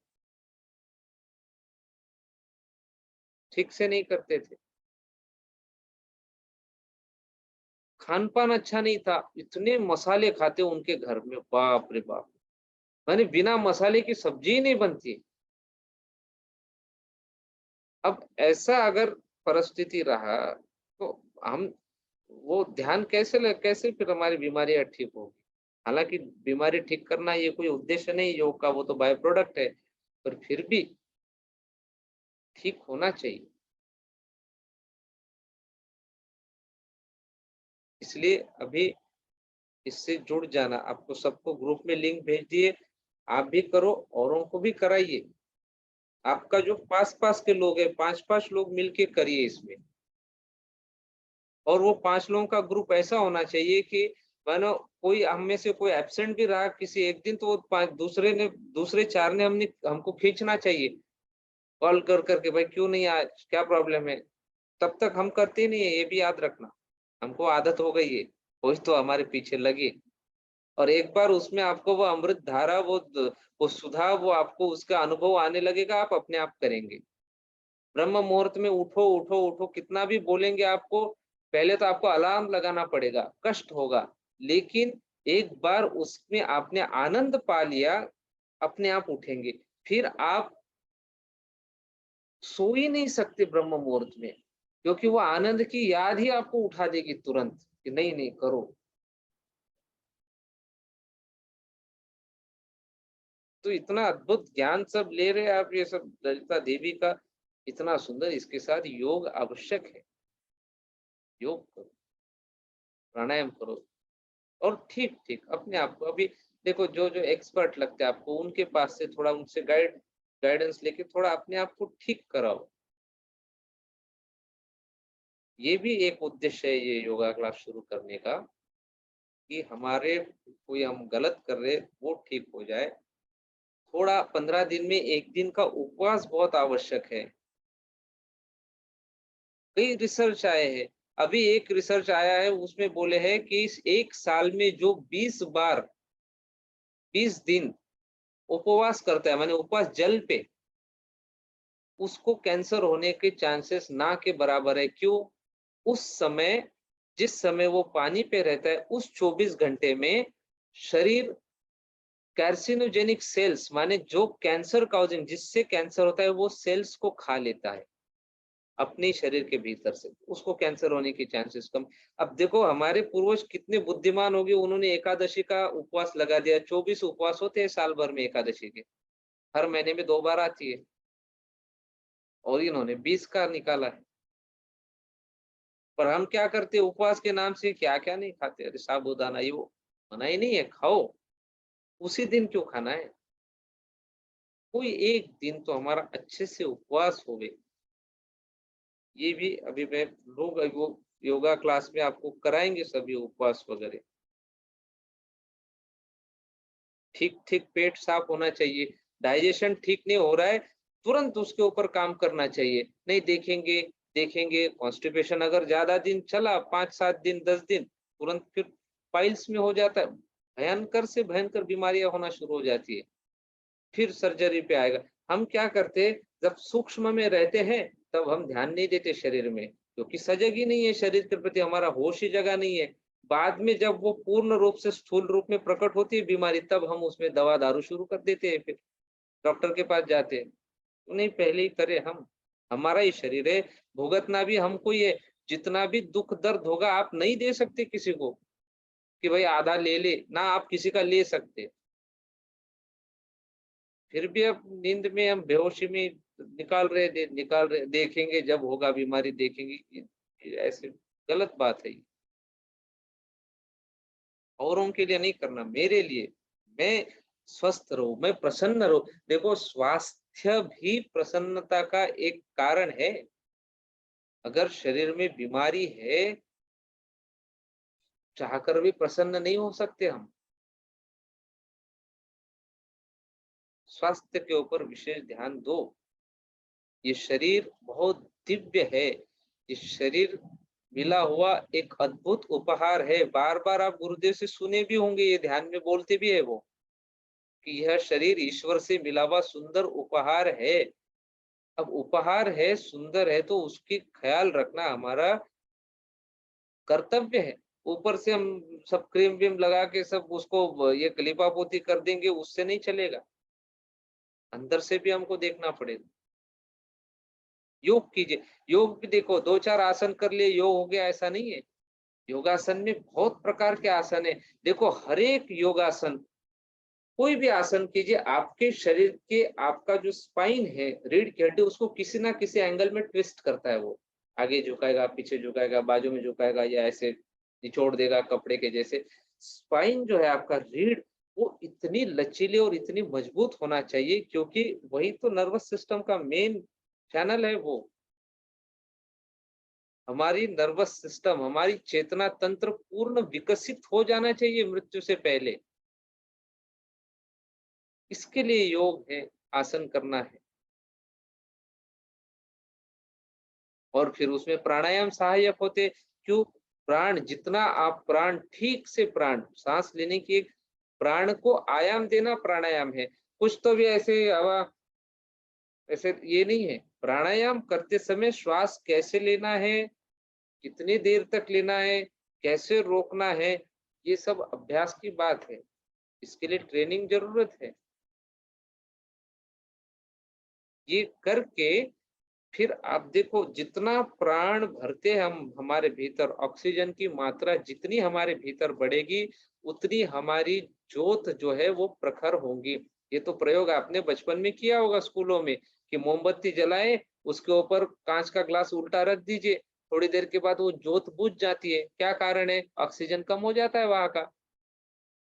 ठीक से नहीं करते थे। खान पान अच्छा नहीं था, इतने मसाले खाते उनके घर में, बाप रे बाप। माने बिना मसाले की सब्जी ही नहीं बनती। अब ऐसा अगर परिस्थिति रहा तो हम वो ध्यान कैसे फिर हमारी बीमारियां ठीक होगी। हालांकि बीमारी ठीक करना ये कोई उद्देश्य नहीं योग का, वो तो बाय प्रोडक्ट है। पर फिर भी ठीक होना चाहिए। इसलिए अभी इससे जुड़ जाना। आपको सबको ग्रुप में लिंक भेज दिए, आप भी करो, औरों को भी कराइए। आपका जो पास-पास के लोग हैं, 5-5 लोग मिलके करिए इसमें। और वो 5 लोगों का ग्रुप ऐसा होना चाहिए कि मानो कोई हम में से कोई एब्सेंट भी रहा किसी एक दिन, तो वो 5 दूसरे 4 ने हमको खींचना चाहिए, कॉल कर करके, भाई क्यों नहीं आज, क्या प्रॉब्लम है? तब तक हम करते नहीं है, ये भी याद रखना। हमको आदत हो गई है, कोई तो हमारे पीछे लगे, और एक बार उसमें आपको वो अमृत धारा, वो सुधा, वो आपको उसका अनुभव आने लगेगा, आप अपने आप करेंगे। ब्रह्म मुहूर्त में उठो, उठो, उठो, कितना भी बोलेंगे आपको, पहले तो आपको अलार्म लगाना पड़ेगा, कष्ट होगा, लेकिन एक बार उसमें आपने आनंद पा लिया, अपने आप उठेंगे। फिर आप सो ही नहीं सकते ब्रह्म मुहूर्त में, क्योंकि वो आनंद की याद ही आपको उठा देगी तुरंत कि नहीं नहीं करो। तो इतना अद्भुत ज्ञान सब ले रहे हैं आप, ये सब ललिता देवी का इतना सुंदर, इसके साथ योग आवश्यक है। योग करो, प्राणायाम करो, और ठीक ठीक अपने आप को अभी देखो, जो जो एक्सपर्ट लगते हैं आपको, उनके पास से थोड़ा उनसे गाइडेंस लेके थोड़ा अपने आप को ठीक कराओ। ये भी एक उद्देश्य है ये योगा क्लास शुरू करने का, कि हमारे कोई हम गलत कर रहे वो ठीक हो जाए। थोड़ा 15 दिन में 1 दिन का उपवास बहुत आवश्यक है। कई रिसर्च आए हैं, अभी एक रिसर्च आया है, उसमें बोले हैं कि इस 1 साल में जो 20 बार 20 दिन उपवास करता है, माने उपवास जल पे, उसको कैंसर होने के चांसेस ना के बराबर है। क्यों? उस समय, जिस समय वो पानी पे रहता है, उस 24 घंटे में शरीर कार्सिनोजेनिक सेल्स, माने जो कैंसर काउजिंग, जिससे कैंसर होता है, वो सेल्स को खा लेता है अपने शरीर के भीतर से, उसको कैंसर होने की चांसेस कम। अब देखो हमारे पूर्वज कितने बुद्धिमान हो गए, उन्होंने एकादशी का उपवास लगा दिया। 24 उपवास होते हैं साल भर में एकादशी के, हर महीने में 2 बार आती है, और इन्होंने 20 का निकाला है। पर हम क्या करते हैं, उपवास के नाम से क्या क्या नहीं खाते, अरे साबूदाना, ये वो, मना ही नहीं है, खाओ, उसी दिन क्यों खाना है? कोई एक दिन तो हमारा अच्छे से उपवास हो गए। ये भी अभी मैं लोग वो योगा क्लास में आपको कराएंगे सभी उपवास वगैरह। ठीक ठीक पेट साफ होना चाहिए, डाइजेशन ठीक नहीं हो रहा है, तुरंत उसके ऊपर काम करना चाहिए। नहीं देखेंगे, देखेंगे कॉन्स्टिपेशन अगर ज्यादा दिन चला, 5-7 दिन 10 दिन, तुरंत फिर पाइल्स में हो जाता है, भयंकर से भयंकर बीमारियां होना शुरू हो जाती है, फिर सर्जरी पे आएगा। हम क्या करते, जब सूक्ष्म में रहते हैं तब हम ध्यान नहीं देते शरीर में, क्योंकि सजग ही नहीं है, शरीर के प्रति हमारा होश ही जगह नहीं है। बाद में जब वो पूर्ण रूप से स्थूल रूप में प्रकट होती है बीमारी, तब हम उसमें दवा दारू शुरू कर देते हैं, फिर डॉक्टर के पास जाते हैं। तो नहीं, पहले ही करे हम, हमारा ही शरीर है, भुगतना भी हमको ही है। जितना भी दुख दर्द होगा आप नहीं दे सकते किसी को, कि भाई आधा ले ले ना, आप किसी का ले सकते, फिर भी अब नींद में हम बेहोशी में निकाल रहे, देखेंगे जब होगा बीमारी देखेंगे, ये ऐसे गलत बात है ये। औरों के लिए नहीं करना, मेरे लिए, मैं स्वस्थ रहूं, मैं प्रसन्न रहूं। देखो स्वास्थ्य भी प्रसन्नता का एक कारण है। अगर शरीर में बीमारी है, चाहकर भी प्रसन्न नहीं हो सकते हम। स्वास्थ्य के ऊपर विशेष ध्यान दो। ये शरीर बहुत दिव्य है, ये शरीर मिला हुआ एक अद्भुत उपहार है। बार बार आप गुरुदेव से सुने भी होंगे, ये ध्यान में बोलते भी है वो, कि यह शरीर ईश्वर से मिला हुआ सुंदर उपहार है। अब उपहार है, सुंदर है, तो उसकी ख्याल रखना हमारा कर्तव्य है। ऊपर से हम सब क्रीम व्रीम लगा के सब उसको ये लिपा पोती कर देंगे, उससे नहीं चलेगा, अंदर से भी हमको देखना पड़ेगा। योग कीजिए, योग भी देखो 2-4 आसन कर लिए योग हो गया, ऐसा नहीं है। योगासन में बहुत प्रकार के आसन है। देखो हर एक योगासन, कोई भी आसन कीजिए, आपके शरीर के, आपका जो स्पाइन है, रीढ़ की हड्डी, उसको किसी ना किसी एंगल में ट्विस्ट करता है वो, आगे झुकाएगा, पीछे झुकाएगा, बाजू में झुकाएगा, या ऐसे निचोड़ देगा कपड़े के जैसे। स्पाइन जो है आपका, रीढ़, वो इतनी लचीली और इतनी मजबूत होना चाहिए, क्योंकि वही तो नर्वस सिस्टम का मेन चैनल है। वो हमारी नर्वस सिस्टम, हमारी चेतना तंत्र पूर्ण विकसित हो जाना चाहिए मृत्यु से पहले। इसके लिए योग है, आसन करना है। और फिर उसमें प्राणायाम सहायक होते। क्यों? प्राण, जितना आप प्राण ठीक से, प्राण सांस लेने की एक, प्राण को आयाम देना प्राणायाम है। कुछ तो भी ऐसे हवा, ऐसे ये नहीं है। प्राणायाम करते समय श्वास कैसे लेना है, कितनी देर तक लेना है, कैसे रोकना है, ये सब अभ्यास की बात है। इसके लिए ट्रेनिंग जरूरत है। ये करके फिर आप देखो, जितना प्राण भरते हम हमारे भीतर, ऑक्सीजन की मात्रा जितनी हमारे भीतर बढ़ेगी, उतनी हमारी ज्योत जो है वो प्रखर होंगी। ये तो प्रयोग आपने बचपन में किया होगा स्कूलों में, कि मोमबत्ती जलाए, उसके ऊपर कांच का ग्लास उल्टा रख दीजिए, थोड़ी देर के बाद वो ज्योत बुझ जाती है। क्या कारण है? ऑक्सीजन कम हो जाता है वहां का।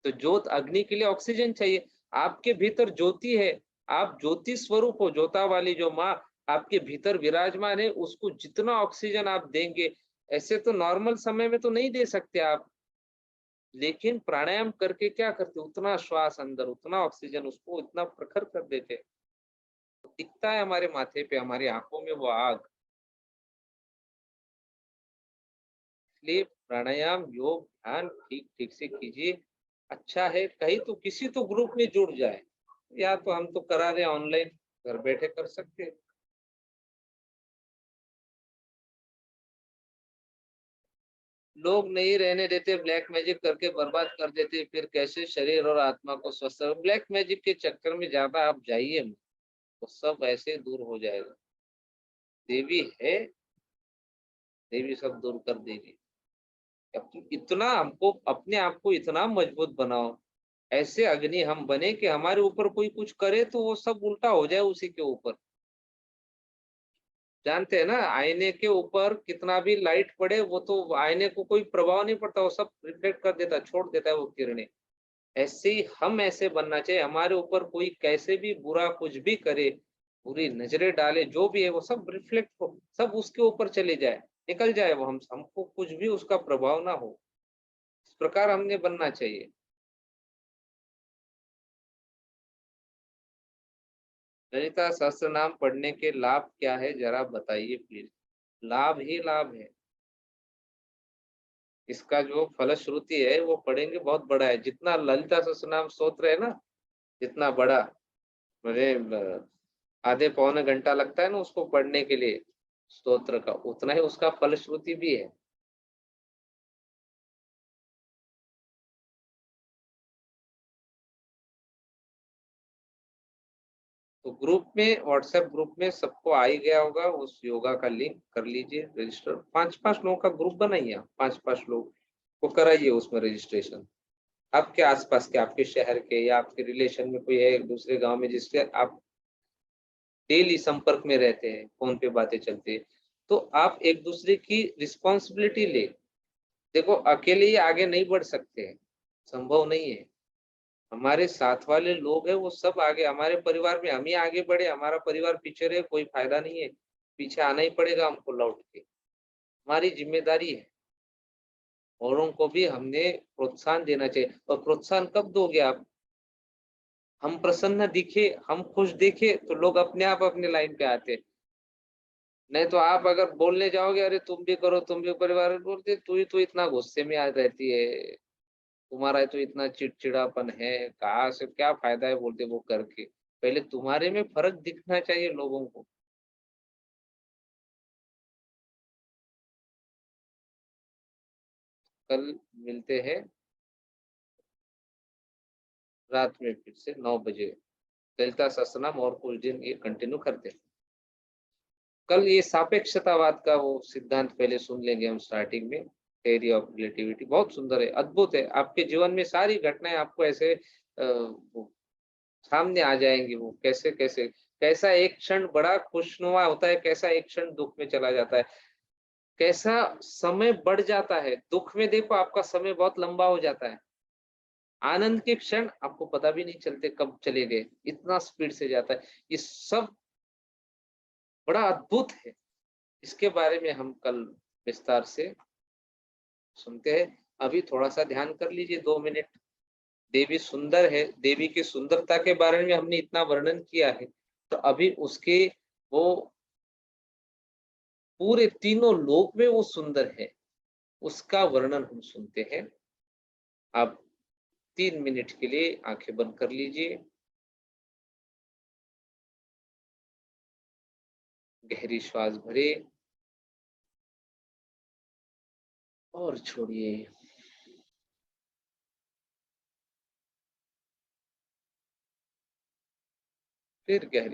तो ज्योत, अग्नि के लिए ऑक्सीजन चाहिए। आपके भीतर ज्योति है, आप ज्योति स्वरूप हो। ज्योता वाली जो माँ आपके भीतर विराजमान है, उसको जितना ऑक्सीजन आप देंगे, ऐसे तो नॉर्मल समय में तो नहीं दे सकते आप, लेकिन प्राणायाम करके क्या करते, उतना श्वास अंदर, उतना ऑक्सीजन, उसको इतना प्रखर कर देते। दिखता है हमारे माथे पे, हमारी आंखों में वो आग। इसलिए प्राणायाम, योग, ध्यान ठीक ठीक से कीजिए। अच्छा है, कहीं तो किसी तो ग्रुप में जुड़ जाए, या तो हम तो करा रहे ऑनलाइन, घर बैठे कर सकते हैं। लोग नहीं रहने देते, ब्लैक मैजिक करके बर्बाद कर देते, फिर कैसे शरीर और आत्मा को स्वस्थ। ब्लैक मैजिक के चक्कर में ज्यादा आप जाइए मत, तो सब ऐसे दूर हो जाएगा। देवी है, देवी सब दूर कर देगी। इतना हमको अपने आप को इतना मजबूत बनाओ, ऐसे अग्नि हम बने कि हमारे ऊपर कोई कुछ करे तो वो सब उल्टा हो जाए उसी के ऊपर। जानते हैं ना, आईने के ऊपर कितना भी लाइट पड़े, वो तो आईने को कोई प्रभाव नहीं पड़ता, वो सब रिफ्लेक्ट कर देता, छोड़ देता है वो किरणें। ऐसे ही हम ऐसे बनना चाहिए, हमारे ऊपर कोई कैसे भी बुरा कुछ भी करे, बुरी नजरें डाले, जो भी है वो सब रिफ्लेक्ट हो, सब उसके ऊपर चले जाए, निकल जाए वो, हम हमको कुछ भी उसका प्रभाव ना हो। इस प्रकार हमने बनना चाहिए। ललिता सहस्त्र नाम पढ़ने के लाभ क्या है, जरा बताइए प्लीज। लाभ ही लाभ है। इसका जो फलश्रुति है वो पढ़ेंगे बहुत बड़ा है। जितना ललिता सहस्त्र नाम स्तोत्र है ना, जितना बड़ा, मुझे आधे पौने घंटा लगता है ना उसको पढ़ने के लिए, स्तोत्र का, उतना ही उसका फलश्रुति भी है। तो ग्रुप में, व्हाट्सएप ग्रुप में सबको आ ही गया होगा उस योगा का लिंक, कर लीजिए रजिस्टर। 5-5 लोगों का ग्रुप बनाइए, 5-5 लोग को कराइए उसमें रजिस्ट्रेशन। आपके आसपास के, आपके शहर के, या आपके रिलेशन में कोई है दूसरे गांव में जिससे आप डेली संपर्क में रहते हैं, फोन पे बातें चलती है, तो आप एक दूसरे की रिस्पॉन्सिबिलिटी ले। देखो, अकेले ही आगे नहीं बढ़ सकते हैं, संभव नहीं है। हमारे साथ वाले लोग हैं वो सब आगे, हमारे परिवार में हम ही आगे बढ़े, हमारा परिवार पीछे रहे, कोई फायदा नहीं है। पीछे आना ही पड़ेगा हमको लौट के, हमारी जिम्मेदारी है। औरों को भी हमने प्रोत्साहन देना चाहिए। और प्रोत्साहन कब दोगे आप? हम प्रसन्न दिखे, हम खुश दिखे, तो लोग अपने आप अपने लाइन पे आते। नहीं तो आप अगर बोलने जाओगे, अरे तुम भी करो, तुम भी, परिवार बोलते तू ही तो इतना गुस्से में आ रहती है, तुम्हारा तो इतना चिड़चिड़ापन है, कहाँ से क्या फायदा है, बोलते वो करके। पहले तुम्हारे में फर्क दिखना चाहिए लोगों को। कल मिलते हैं रात में फिर से 9 बजे। ललिता सहस्त्रनाम और कुछ दिन ये कंटिन्यू करते हैं। कल ये सापेक्षतावाद का वो सिद्धांत पहले सुन लेंगे हम स्टार्टिंग में। थ्योरी ऑफ रिलेटिविटी बहुत सुंदर है, अद्भुत है। आपके जीवन में सारी घटनाएं आपको ऐसे वो सामने आ जाएंगी। वो कैसे कैसे, कैसा एक क्षण बड़ा खुशनुमा होता है, कैसा एक क्षण दुख में चला जाता है, कैसा समय बढ़ जाता है। दुख में देखो आपका समय बहुत लंबा हो जाता है, आनंद के क्षण आपको पता भी नहीं चलते कब चले गए, इतना स्पीड से जाता है। ये सब बड़ा अद्भुत है। इसके बारे में हम कल विस्तार से सुनते हैं। अभी थोड़ा सा ध्यान कर लीजिए 2 मिनट। देवी सुंदर है, देवी की सुंदरता के बारे में हमने इतना वर्णन किया है, तो अभी उसके वो पूरे तीनों लोक में वो सुंदर है, उसका वर्णन हम सुनते हैं। आप 3 मिनट के लिए आंखें बंद कर लीजिए, गहरी श्वास भरे और छोड़िए। फिर गहरी